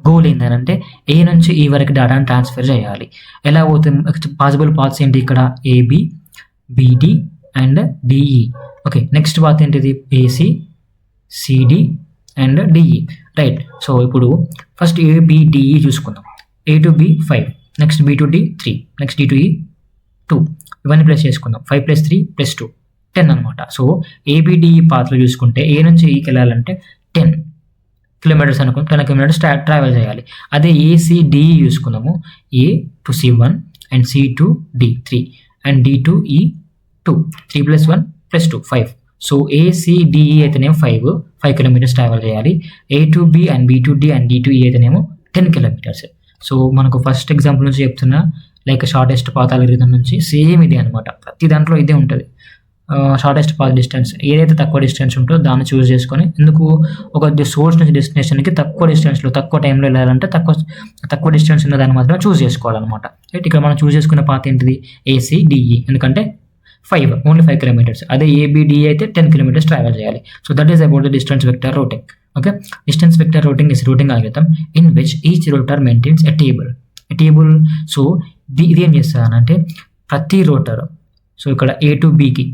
గోల్ ఏంటంటే ఏ నుంచి ఈ వరకు డేటాను ట్రాన్స్ఫర్ చేయాలి. ఎలా అవుతుంది, పాసిబుల్ పాత్స్ ఏంటి ఇక్కడ, AB, BD and DE. Okay, next path ఏంటిది, AC, CD and DE, right. So ఇప్పుడు ఫస్ట్ ఏబిడిఈ చూసుకుందాం. A to B 5, next B to D 3, next D to E 2, ఇవన్నీ ప్లస్ చేసుకుందాం. 5 + 3 + 2 10 అనమాట. సో ఏబిడిఈ పాత్లో చూసుకుంటే ఏ నుంచి ఈకి వెళ్ళాలంటే 10 కిలోమీటర్స్ అనుకుని 10 కిలోమీటర్స్ ట్రావెల్ చేయాలి. అదే ఏసీడిఈ చూసుకుందాము, A to C 1 and C to D 3 and D to E 2, 3 + 1 + 2 5. So ఏసీడిఈ అయితేనేమో 5 కిలోమీటర్స్ ట్రావెల్ చేయాలి. A to B and B to D and D to E అయితేనేమో 10 కిలోమీటర్స్. సో మనకు first example నుంచి చెప్తున్నా, like shortest path algorithm నుంచి same ఇదే అనమాట, ప్రతి దాంట్లో ఇదే ఉంటుంది. షార్టెస్ట్ పాత్ డిస్టెన్స్ ఏదైతే తక్కువ డిస్టెన్స్ ఉంటుందో దాన్ని చూస్ చేసుకొని, ఎందుకు ఒక సోర్స్ నుంచి డెస్టినేషన్కి తక్కువ డిస్టెన్స్లో తక్కువ టైంలో వెళ్ళాలంటే తక్కువ డిస్టెన్స్ ఉన్న దాన్ని మాత్రమే చూస్ చేసుకోవాలన్నమాట. రైట్, ఇక్కడ మనం చూస్ చేసుకున్న పాత్ ఏంటిది, ఏసీడిఈ, ఎందుకంటే 5 ఓన్లీ 5 కిలోమీటర్స్. అదే ఏబిడిఈ అయితే 10 కిలోమీటర్స్ ట్రావెల్ చేయాలి. So that is about the distance vector routing. Okay, distance vector routing is routing algorithm in which each router maintains a table. సో ఇది ఏం చేస్తానంటే ప్రతి రూటర్, సో ఇక్కడ ఏ టు బికి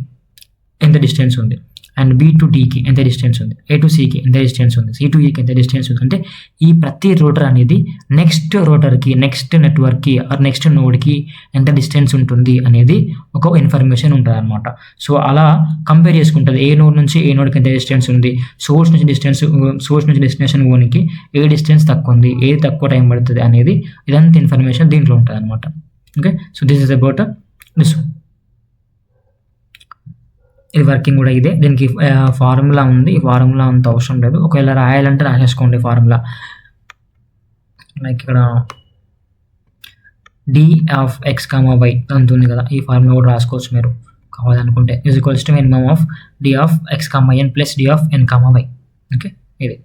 ఎంత డిస్టెన్స్ ఉంది, అండ్ బి టు డికి ఎంత డిస్టెన్స్ ఉంది, ఏ టు సికి ఎంత డిస్టెన్స్ ఉంది, సి టు ఈకి ఎంత డిస్టెన్స్ ఉంది, అంటే ఈ ప్రతి రూటర్ అనేది నెక్స్ట్ రూటర్కి, నెక్స్ట్ నెట్వర్క్కి ఆర్ నెక్స్ట్ నోడ్కి ఎంత డిస్టెన్స్ ఉంటుంది అనేది ఒక ఇన్ఫర్మేషన్ ఉంటుంది అనమాట. సో అలా కంపేర్ చేసుకుంటుంది, ఏ నోడ్ నుంచి ఏ నోడ్కి ఎంత డిస్టెన్స్ ఉంది, సోర్స్ నుంచి డెస్టినేషన్ ఓనికి ఏ డిస్టెన్స్ తక్కువ ఉంది, ఏది తక్కువ టైం పడుతుంది అనేది ఇదంతా ఇన్ఫర్మేషన్ దీంట్లో ఉంటుంది అనమాట. Okay, so this is about this. ఇది వర్కింగ్ కూడా ఇదే, దీనికి ఫార్ములా ఉంది. ఈ ఫార్ములా అంత అవసరం లేదు, ఒకవేళ రాయాలంటే రాసేసుకోండి ఫార్ములా. లైక్ ఇక్కడ D of X comma Y అంత ఉంది కదా, ఈ ఫార్ములా కూడా రాసుకోవచ్చు మీరు కావాలనుకుంటే. Is equals to minimum of D of X comma N plus D of N comma Y. Okay, ఇది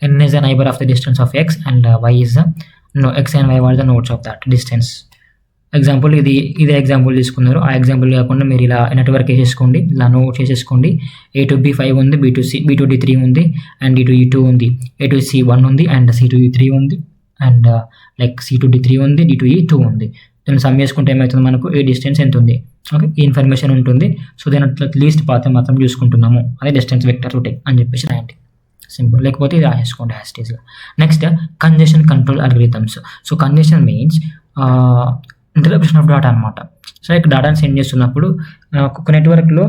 N is the neighbour of the distance of X and Y is the X and Y are the nodes of that distance. Example ఇదే example తీసుకున్నారు. ఆ example కాకుండా మీరు ఇలా network వేసేసుకోండి, ఇలా note చేసేసుకోండి. A to B 5 ఉంది, B to D 3 ఉంది, అండ్ D to E 2 ఉంది, A to C 1 ఉంది, అండ్ C to E 3 ఉంది, and like C to D 3 ఉంది, D to E 2 ఉంది. దీన్ని సమ్ చేసుకుంటే ఏమవుతుంది, మనకు ఏ డిస్టెన్స్ ఎంత ఉంది, ఓకే, ఈ ఇన్ఫర్మేషన్ ఉంటుంది. సో దీని లీస్ట్ పాత్ మాత్రం చూసుకుంటున్నాము, అదే డిస్టెన్స్ వెక్టర్ రూటింగ్ అని చెప్పేసి రాయండి, సింపుల్. లేకపోతే ఇది రాసేసుకోండి హ్యాస్టేజ్గా. Next congestion control algorithms. So congestion means interruption of data అనమాట. సో ఇక్కడ డేటాని సెండ్ చేస్తున్నప్పుడు ఒక నెట్వర్క్లో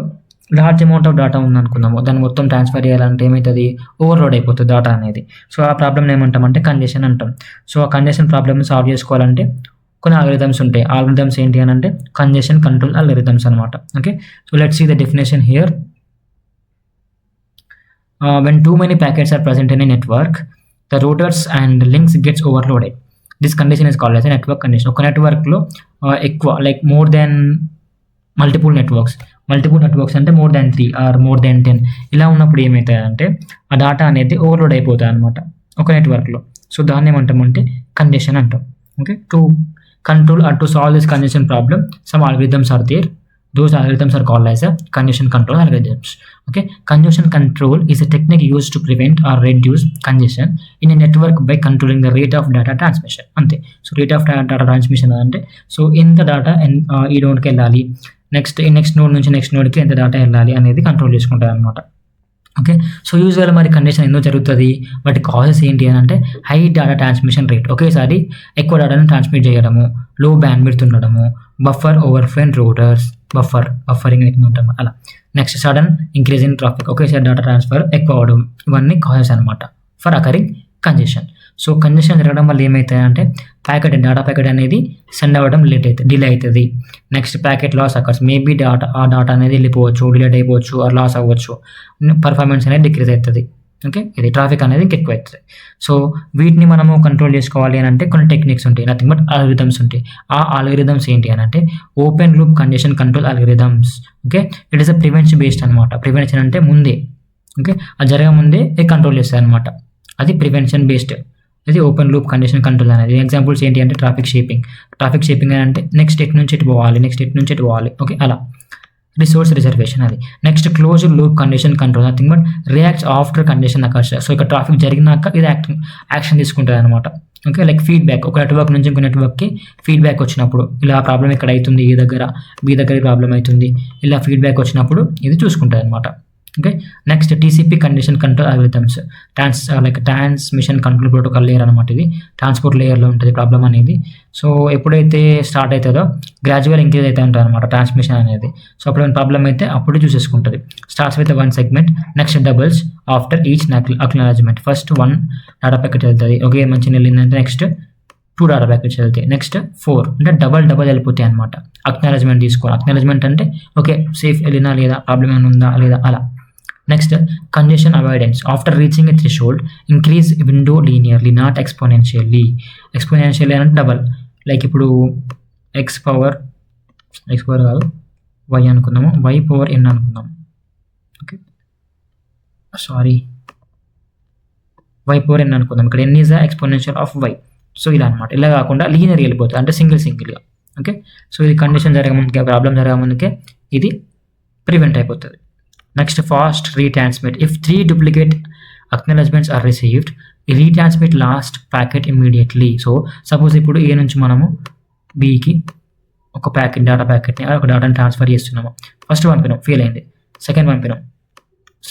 లార్జ్ అమౌంట్ ఆఫ్ డేటా ఉందనుకుందాము, దాన్ని మొత్తం ట్రాన్స్ఫర్ చేయాలంటే ఏమవుతుంది, ఓవర్లోడ్ అయిపోతుంది డేటా అనేది. సో ఆ ప్రాబ్లమ్ ఏమంటామంటే కంజెషన్ అంటాం. సో ఆ కంజెషన్ ప్రాబ్లమ్ని సాల్వ్ చేసుకోవాలంటే కొన్ని అల్గోరిథమ్స్ ఉంటాయి. అల్గోరిథమ్స్ ఏంటి అని అంటే కంజెషన్ కంట్రోల్ అల్గోరిథమ్స్ అనమాట. Okay, so let's see the definition here. When too many packets are present in a network, the routers and links gets overloaded. This condition is called as a network condition. ఒక నెట్వర్క్లో ఎక్కువ like more than multiple networks అంటే more than 3 or more than 10 ఇలా ఉన్నప్పుడు ఏమవుతాయంటే ఆ data అనేది overload అయిపోతుంది అనమాట ఒక నెట్వర్క్లో. సో దాన్ని ఏమంటామంటే కంజెషన్ అంటాం. Okay, to control or to solve this congestion problem some algorithms are there. Those algorithms are called as a congestion control algorithms. Okay, congestion control is a technique used to prevent or reduce congestion in a network by controlling the rate of data transmission. Ante, so rate of data transmission ante, so ఎంత data ఈ నోడ్కి వెళ్ళాలి, next node నుంచి next నోడ్కి ఎంత data వెళ్ళాలి అనేది control చేసుకుంటారు అనమాట. ఓకే, సో యూజువల్గా మరి కండిషన్ ఎందుకు జరుగుతుంది, వాటి కాజెస్ ఏంటి అని అంటే హై డేటా ట్రాన్స్మిషన్ రేట్, ఒకేసారి ఎక్కువ డేటాను ట్రాన్స్మిట్ చేయడము, లో బ్యాండ్విడ్త్ ఉండడము, బఫర్ ఓవర్ఫ్లో రూటర్స్, బఫరింగ్ అవుతుంటాం అలా. Next sudden increase in traffic, ఒకేసారి డేటా ట్రాన్స్ఫర్ ఎక్కువ అవడం, ఇవన్నీ కాజెస్ అనమాట for occurring congestion. So congestion జరగడం వల్ల ఏమవుతాయంటే డేటా ప్యాకెట్ అనేది సెండ్ అవ్వడం డిలే అవుతుంది. Next packet loss occurs, maybe ఆ డేటా అనేది వెళ్ళిపోవచ్చు, డిలేట్ అయిపోవచ్చు, ఆర్ లాస్ అవ్వచ్చు, పర్ఫార్మెన్స్ అనేది డిక్రీజ్ అవుతుంది. ఓకే, ఇది ట్రాఫిక్ అనేది ఇంకెక్కువ అవుతుంది. సో వీటిని మనము కంట్రోల్ చేసుకోవాలి అని అంటే కొన్ని టెక్నిక్స్ ఉంటాయి, నథింగ్ బట్ అల్గోరిథమ్స్ ఉంటాయి. ఆ అల్గోరిథమ్స్ ఏంటి అని అంటే open loop congestion control algorithms. Okay, it is a prevention based అనమాట. ప్రివెన్షన్ అంటే ముందే, ఓకే, అది జరగముందే కంట్రోల్ చేస్తాయి అనమాట, అది ప్రివెన్షన్ బేస్డ్. ఇది ఓపెన్ లూప్ కండిషన్ కంట్రోల్ అనేది. ఎగ్జాంపుల్స్ ఏంటి అంటే ట్రాఫిక్ షేపింగ్ అంటే నెక్స్ట్ ఎట్ నుంచి ఎటు పోవాలి, ఓకే, అలా. రిసోర్స్ రిజర్వేషన్ అది. Next closed loop condition control, nothing but reacts after condition occurs. So ఇక్కడ ట్రాఫిక్ జరిగినాక ఇది యాక్షన్ తీసుకుంటుంది అనమాట. ఓకే, లైక్ ఫీడ్బ్యాక్, ఒక నెట్వర్క్ నుంచి ఇంకో నెట్వర్క్కి ఫీడ్బ్యాక్ వచ్చినప్పుడు ఇలా ప్రాబ్లం ఇక్కడ అవుతుంది, ఈ దగ్గర బి దగ్గర ప్రాబ్లం అవుతుంది, ఇలా ఫీడ్బ్యాక్ వచ్చినప్పుడు ఇది చూసుకుంటుంది అనమాట. Okay, next TCP condition control algorithms, transmission control protocol layer అనమాట. ఇది ట్రాన్స్పోర్ట్ లేయర్లో ఉంటుంది ప్రాబ్లం అనేది. సో ఎప్పుడైతే స్టార్ట్ అవుతుందో గ్రాడ్యువల్ ఇంక్రీజ్ అవుతూ ఉంటుంది అనమాట ట్రాన్స్మిషన్ అనేది. సో అప్పుడు ప్రాబ్లం అయితే అప్పుడు చూసేసుకుంటుంది. Starts with 1 segment, next doubles after each acknowledgement. First 1 data packet వెళ్తుంది, ఓకే మంచిగా వెళ్ళిందంటే నెక్స్ట్ 2 డేటా ప్యాకెట్స్ వెళ్తాయి, నెక్స్ట్ 4 అంటే డబల్ వెళ్ళిపోతాయి అనమాట. అక్నాలజ్మెంట్ తీసుకోవాలి. అక్నాలజ్మెంట్ అంటే ఓకే సేఫ్ వెళ్ళినా లేదా, ప్రాబ్లం ఏమైనా ఉందా లేదా అలా. Next congestion avoidance, after reaching a threshold increase window linearly not exponentially అంటే డబల్. లైక్ ఇప్పుడు ఎక్స్ పవర్ కాదు వై అనుకుందాము, y పవర్ n అనుకుందాము. Okay sorry y power n అనుకుందాం. ఇక్కడ n is the exponential of y. So ఇలా అనమాట. ఇలా కాకుండా లీనియర్ వెళ్ళిపోతుంది అంటే సింగిల్గా. ఓకే, సో ఇది కండిషన్ జరగముందుకే, ప్రాబ్లం జరగముందుకే ఇది ప్రివెంట్ అయిపోతుంది. Next fast retransmit, if 3 duplicate acknowledgements are received retransmit lost packet immediately. So suppose ఇప్పుడు ఏ నుంచి మనము బికి ఒక డేటా ప్యాకెట్ని ఒక డేటాని ట్రాన్స్ఫర్ చేస్తున్నాము. ఫస్ట్ పంపినాం ఫెయిల్ అయింది, సెకండ్ పంపినాం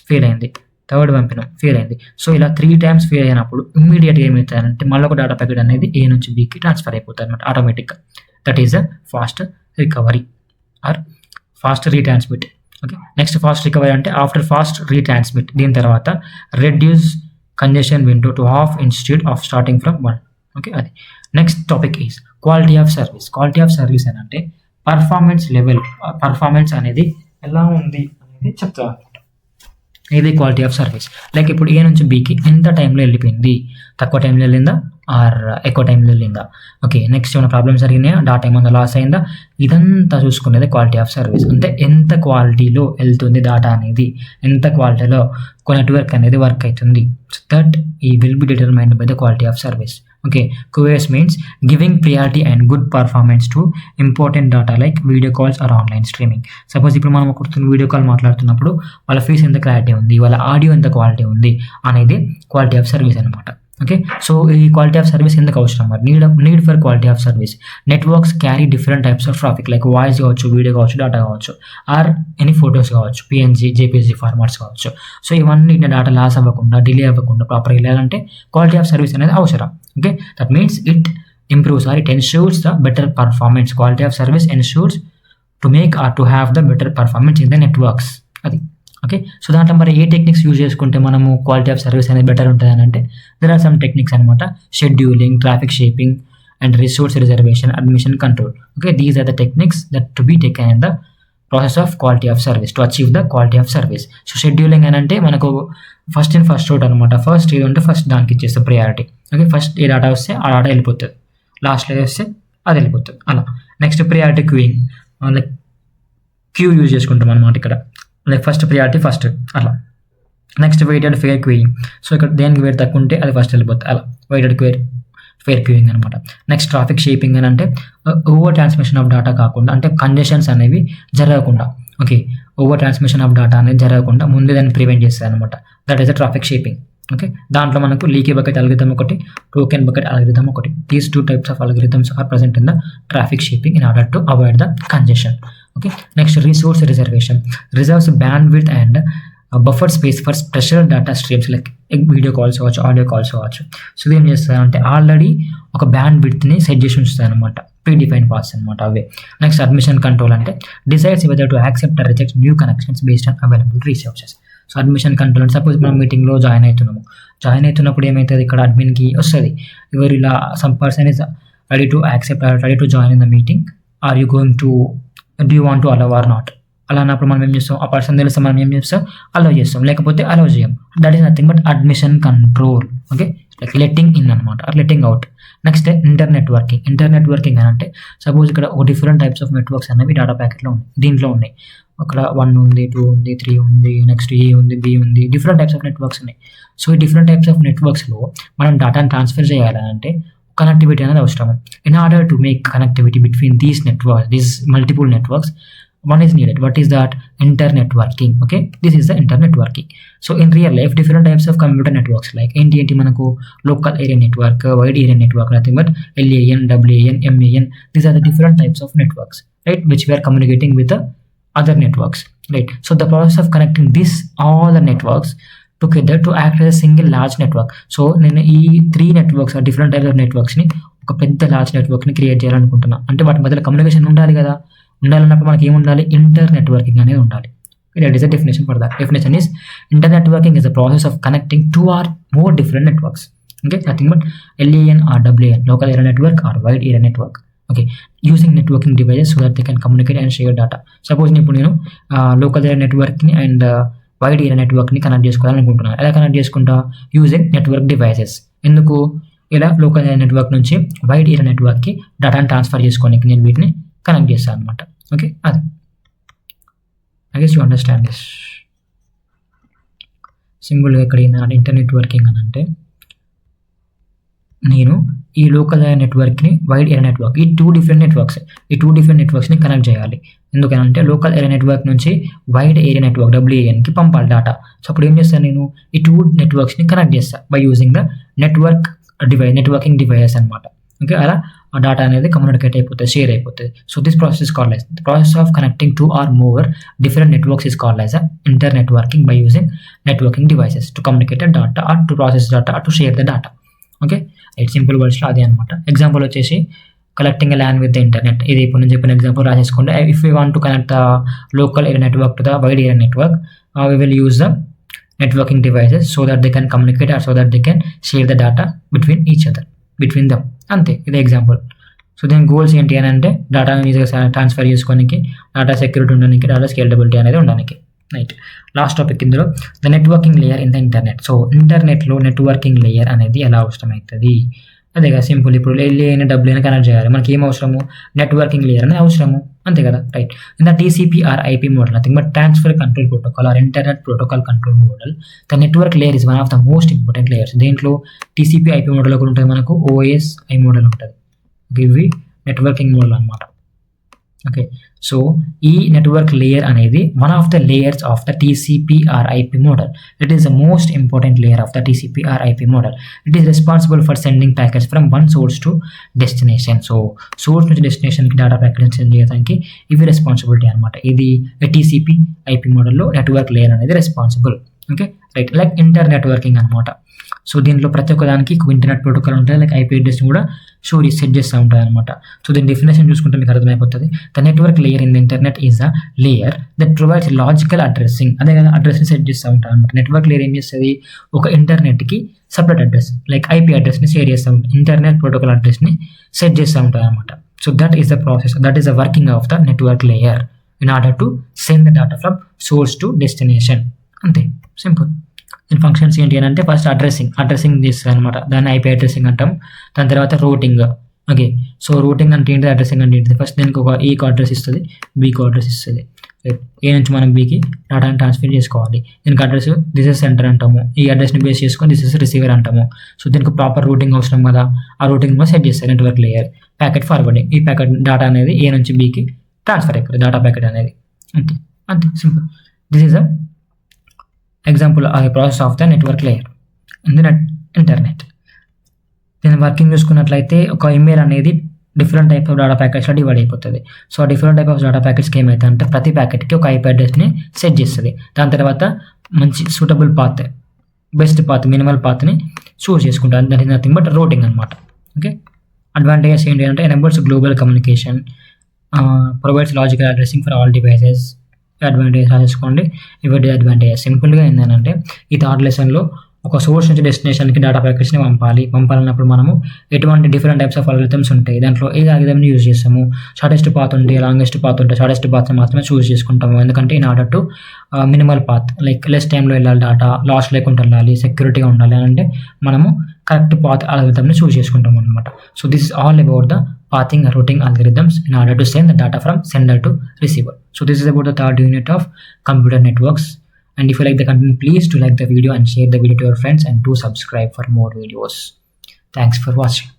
ఫెయిల్ అయింది, థర్డ్ పంపినాం ఫెయిల్ అయింది. సో ఇలా 3 టైమ్స్ ఫెయిల్ అయినప్పుడు ఇమ్మీడియట్గా ఏమవుతుందంటే మళ్ళీ ఒక డేటా ప్యాకెట్ అనేది ఏ నుంచి బికి ట్రాన్స్ఫర్ అయిపోతుంది అనమాట ఆటోమేటిక్గా. That is a fast recovery or fast retransmit. Okay, next fast recovery అంటే ఆఫ్టర్ ఫాస్ట్ రీట్రాన్స్మిట్, దీని తర్వాత reduce congestion window to half instead of starting from 1. Okay, అది. Next topic is quality of service. Quality of service అని అంటే performance అనేది ఎలా ఉంది అనేది చెప్తా అనమాట. ఇది క్వాలిటీ ఆఫ్ సర్వీస్. లైక్ ఇప్పుడు ఏ నుంచి బికి ఎంత టైంలో వెళ్ళిపోయింది, తక్కువ టైంలో వెళ్ళిందా ఆర్ ఎక్కువ టైంలో వెళ్ళిందా. ఓకే, నెక్స్ట్ ఏమైనా ప్రాబ్లమ్స్ జరిగినాయా, డేటా ఏమైనా లాస్ అయిందా, ఇదంతా చూసుకునేది క్వాలిటీ ఆఫ్ సర్వీస్. అంటే ఎంత క్వాలిటీలో వెళ్తుంది డేటా అనేది, ఎంత క్వాలిటీలో ఒక నెట్వర్క్ అనేది వర్క్ అవుతుంది. దట్ ఈ will be determined by the quality of service. Okay, QoS means giving priority and good performance to important data like video calls or online streaming. Suppose ఇప్పుడు మనం ఒకరితో వీడియో కాల్ మాట్లాడుతున్నప్పుడు వాళ్ళ face ఎంత clarity ఉంది, వాళ్ళ audio ఎంత quality ఉంది అనేది క్వాలిటీ ఆఫ్ సర్వీస్ అనమాట. ఓకే, సో ఈ క్వాలిటీ ఆఫ్ సర్వీస్ ఎందుకు అవసరం? మరి need for quality of service. Networks carry different types of traffic like voice కావచ్చు, వీడియో కావచ్చు, డేటా కావచ్చు, ఆర్ ఎనీ ఫొటోస్ కావచ్చు, PNG, JPG ఫార్మాట్స్ కావచ్చు. సో ఇవన్నీ డేటా లాస్ అవ్వకుండా, డిలే అవ్వకుండా ప్రాపర్గా వెళ్ళాలంటే క్వాలిటీ ఆఫ్ సర్వీస్ అనేది అవసరం. Okay, that means it improves or it ensures the better performance. Quality of service ensures to make or to have the better performance in the networks. అది okay. So దాంట్లో మరి ఏ techniques use చేసుకుంటే మనము quality of service అనేది better ఉంటుంది అని అంటే దెర్ ఆర్ సమ్ టెక్నిక్స్ అనమాట. Scheduling, traffic shaping and resource reservation, admission control. Okay, these are the techniques that to be taken in the process of quality of service to achieve the quality of service. So scheduling అని అంటే మనకు first in first out అనమాట. First ఏది ఉంటే first దానికి ఇచ్చేస్తే priority. Okay, first ఏ data వస్తే ఆ డేటా వెళ్ళిపోతుంది, లాస్ట్లో వస్తే అది వెళ్ళిపోతుంది అలా. Next priority queuing, like queue use చేసుకుంటాం అనమాట ఇక్కడ. లైక్ ఫస్ట్ ప్రియారిటీ ఫస్ట్ అలా. Next weighted fair queuing. So ఇక్కడ దేనికి వెయిట్ తక్కువ ఉంటే అది ఫస్ట్ వెళ్ళిపోతుంది అలా. వెయిటెడ్ ఫెయిర్ క్యూయింగ్ అనమాట. నెక్స్ట్ ట్రాఫిక్ షేపింగ్ అని అంటే ఓవర్ ట్రాన్స్మిషన్ ఆఫ్ డేటా కాకుండా, అంటే కంజెషన్స్ అనేవి జరగకుండా. Okay, over transmission of data అనేది జరగకుండా ముందే దాన్ని ప్రివెంట్ చేస్తాయి అనమాట. That is the traffic shaping. Okay, దాంట్లో మనకు లీకీ బకెట్ అల్గరిథం ఒకటి, టోకెన్ బకెట్ అల్గరిథం ఒకటి. These 2 types of algorithms are present in the traffic shaping in order to avoid the congestion. Okay, next resource reservation. Reserves bandwidth and buffer space for special data streams like video calls కావచ్చు, audio calls కావచ్చు. So ఇది ఏం చేస్తారంటే already ఒక బ్యాండ్విడ్త్ని set చేసి ఉంచుతాయి అనమాట, pre define paths అనమాట అవే. నెక్స్ట్ అడ్మిషన్ కంట్రోల్ అంటే decides whether to accept are reject new connections based on available resources. So admission control అంటే సపోజ్ మనం మీటింగ్లో జాయిన్ అవుతున్నప్పుడు ఏమవుతుంది, ఇక్కడ అడ్మిన్కి వస్తుంది ఎవరు ఇలా some person is ready to accept or ready to join in the meeting, are you going to do you want to allow or not. అలా అన్నప్పుడు మనం ఏం చేస్తాం, ఆ పర్సన్ తెలిస్తే మనం ఏం చేస్తాం, అలవ్ చేస్తాం, లేకపోతే అలవ్ చేయం. That is nothing but admission control. Okay, like letting in అనమాట, ఆర్ లెట్టింగ్ అవుట్. నెక్స్ట్ ఇంటర్నెట్వర్కింగ్. ఇంటర్నెట్వర్కింగ్ అని అంటే సపోజ్ ఇక్కడ ఒక డిఫరెంట్ టైప్స్ ఆఫ్ నెట్వర్క్స్ అనేవి డేటా ప్యాకెట్లో ఉన్నాయి, దీంట్లో ఉన్నాయి. అక్కడ 1 ఉంది, 2 ఉంది, 3 ఉంది, నెక్స్ట్ A ఉంది, B ఉంది, డిఫరెంట్ టైప్స్ ఆఫ్ నెట్వర్క్స్ ఉన్నాయి. సో ఈ డిఫరెంట్ టైప్స్ ఆఫ్ నెట్వర్క్స్లో మనం డేటాను ట్రాన్స్ఫర్ చేయాలంటే కనెక్టివిటీ అనేది అవసరం. In order to make connectivity between these networks, these multiple networks, one is needed. What is that? Internetworking. Okay, this is the internetworking. So in real life, different types of computer networks like NTNT manaku local area network, wide area network, nothing but LAN, WAN, MAN. These are the different types of networks, right, which we are communicating with the other networks, right? So the process of connecting this all the networks together to act as a single large network. So నేను ఈ 3 networks or different types of networks ని ఒక పెద్ద large network ని create చేయాలనుకుంటున్నా. అంటే వాటి మధ్యలో కమ్యూనికేషన్ ఉండాలి కదా. ఉండాలన్నప్పుడు మనకి ఏమి ఉండాలి, ఇంటర్ నెట్వర్కింగ్ అనేది ఉండాలి. That is the definition for that. Definition is inter networking is the process of connecting 2 or more different networks. Okay, nothing but LAN or WAN, local area network or wide area network. Okay, using networking devices so that they can communicate and share data. Suppose ఇప్పుడు నేను local area నెట్వర్క్ని and wide area నెట్వర్క్ని connect చేసుకోవాలనుకుంటున్నాను. ఎలా connect చేసుకుంటా? Using network devices. ఎందుకు? ఇలా local area network నుంచి వైడ్ ఏరియా నెట్వర్క్కి డేటాను ట్రాన్స్ఫర్ చేసుకోవడానికి నేను వీటిని కనెక్ట్ చేస్తాను అనమాట. ఓకే, అది I guess you understand this. సింపుల్గా ఇక్కడ ఏంటంటే ఇంటర్నెట్ వర్కింగ్ అని అంటే నేను ఈ లోకల్ ఏరియా నెట్వర్క్ని వైడ్ ఏరియా నెట్వర్క్, ఈ 2 different నెట్వర్క్స్ని కనెక్ట్ చేయాలి. ఎందుకనంటే లోకల్ ఏరియా నెట్వర్క్ నుంచి వైడ్ ఏరియా నెట్వర్క్ WANకి పంపాలి డేటా. సో అప్పుడు ఏం చేస్తాను, నేను ఈ 2 నెట్వర్క్స్ని కనెక్ట్ చేస్తాను by using the networking devices అనమాట. ఓకే, అలా ఆ డేటా అనేది కమ్యూనికేట్ అయిపోతుంది, షేర్ అయిపోతుంది. So this process is called as the process of connecting 2 or more different networks is called as inter networking by using networking devices to communicate data or to process data or to share the data. Okay, it simple వర్డ్స్లో అదే అనమాట. Example వచ్చేసి collecting LAN with the internet. ఇది ఇప్పుడు నేను చెప్పిన example రాసేసుకోండి. If you want to connect the local area network to the wide area network, we will use the networking devices so that they can communicate or so that they can share the data between each other, between them. అంతే, ఇది example. So దీని goals ఏంటి అని అంటే data ఈజీగా transfer చేసుకోవడానికి, data security ఉండడానికి, data scalability అనేది ఉండడానికి. రైట్, లాస్ట్ టాపిక్ ఇందులో the networking layer in the internet. So ఇంటర్నెట్లో నెట్వర్కింగ్ లేయర్ అనేది ఎలా అవసరమవుతుంది? అదేగా సింపుల్. ఇప్పుడు LAN WAN కనెక్ట్ చేయాలి, మనకి ఏం అవసరము? నెట్వర్కింగ్ లేయర్ అనేది అవసరము. అంతే కదా, right. In the TCP or IP model nothing but transfer control protocol or internet protocol control model. The network layer is one of the most important layers. దీంట్లో TCP IP model కూడా ఉంటుంది, మనకు O S I model ఉంటుంది. ఇవి networking model అనమాట. Okay, so ఈ network layer అనేది one of the layers of the TCP or IP model. It is the most important layer of the TCP or IP model. It is responsible for sending packets from one source to destination. So source నుంచి డెస్టినేషన్కి data packets send చేయడానికి ఇవి responsibility అనమాట. ఇది TCP IP మోడల్లో network layer అనేది responsible. Okay, right. Like inter networking అనమాట. So దీంట్లో ప్రతి ఒక్క దానికి ఇంటర్నెట్ ప్రోటోకాల్ ఉంటుంది, లైక్ ఐపీ అడ్రస్ కూడా సెట్ చేస్తూ ఉంటాయి అనమాట. సో దీని డెఫినేషన్ చూసుకుంటే మీకు అర్థమైపోతుంది. The network layer in the internet is a layer that provides logical addressing. అదే కదా, అడ్రస్ని సెట్ చేస్తూ ఉంటారు అనమాట. నెట్వర్క్ లేయర్ ఏం చేస్తుంది, ఒక ఇంటర్నెట్కి సపరేట్ అడ్రస్ లైక్ ఐపీ అడ్రస్ని షేర్ చేస్తూ ఉంటుంది, ఇంటర్నెట్ ప్రోటోకాల్ అడ్రస్ని సెట్ చేస్తూ ఉంటాయి అనమాట. So that is the process, that is the working of the network layer in order to send the data from source to destination. అంతే, simple. దీని functions ఏంటి అని అంటే ఫస్ట్ అడ్రసింగ్ చేస్తుంది అనమాట, దాన్ని ఐపీ అడ్రసింగ్ అంటాం. దాని తర్వాత రూటింగ్. ఓకే, సో రూటింగ్ అంటే ఏంటి, అడ్రసింగ్ అంటే ఏంటి, ఫస్ట్ దీనికి ఒక ఏకి అడ్రస్ ఇస్తుంది, బీకి అడ్రస్ ఇస్తుంది. ఏ నుంచి మనం బీకి డేటాని ట్రాన్స్ఫర్ చేసుకోవాలి. దీనికి అడ్రస్ దిస్ ఇస్ సెంటర్ అంటాము, ఈ అడ్రస్ని బేస్ చేసుకొని దిస్ ఇస్ రిసీవర్ అంటాము. సో దీనికి ప్రాపర్ రూటింగ్ అవసరం కదా, ఆ రూటింగ్ కూడా సెట్ చేస్తారు నెట్వర్క్ లేయర్. ప్యాకెట్ ఫార్వర్డింగ్, ఈ ప్యాకెట్ డేటా అనేది ఏ నుంచి బీకి ట్రాన్స్ఫర్ అయిపోతుంది, డేటా ప్యాకెట్ అనేది. అంతే అంతే simple. This is a example ఆ process of the network layer in the internet. దీని వర్కింగ్ చూసుకున్నట్లయితే ఒక ఇమెయిల్ అనేది డిఫరెంట్ టైప్ ఆఫ్ డేటా ప్యాకెట్స్లో డివైడ్ అయిపోతుంది. సో ఆ డిఫరెంట్ టైప్ ఆఫ్ డేటా ప్యాకెట్స్కి ఏమవుతుంది అంటే ప్రతి ప్యాకెట్కి ఒక ఐపీ అడ్రస్ని సెట్ చేస్తుంది. దాని తర్వాత మంచి సూటబుల్ పాత్, బెస్ట్ పాత్, మినిమల్ పాత్ని చూస్ చేసుకుంటారు. That is nothing but routing అనమాట. ఓకే, అడ్వాంటేజెస్ ఏంటి అంటే enables global communication, provides logical addressing for all devices. Advantage రాసుకోండి, ఇవి డిసడ్వాంటేజెస్. సింపుల్గా ఏంటంటే ఈ థర్డ్ లెసన్లో ఒక సోర్స్ నుంచి డెస్టినేషన్కి డేటా ప్యాకెట్స్ని పంపాలన్నప్పుడు మనము ఎటువంటి డిఫరెంట్ టైప్స్ ఆఫ్ అల్గరిథమ్స్ ఉంటాయి. దాంట్లో ఏ అల్గరిథమ్ని యూజ్ చేస్తాము, షార్టెస్ట్ పాత్ ఉంటే, లాంగెస్ట్ పాత్ ఉంటే షార్టెస్ట్ పాత్ని మాత్రమే చూస్ చేసుకుంటాము. ఎందుకంటే in order to minimal path like less టైంలో వెళ్ళాలి, డేటా లాస్ లేకుండా వెళ్ళాలి, సెక్యూరిటీగా ఉండాలి అని అంటే మనము కరెక్ట్ పాత్ అల్గరిథమ్ని చూస్ చేసుకుంటాం అనమాట. So this is all about the pathing and routing algorithms in order to send the data from sender to receiver. So this is about the third unit of computer networks. And if you like the content, please do like the video and share the video to your friends, and do subscribe for more videos. Thanks for watching.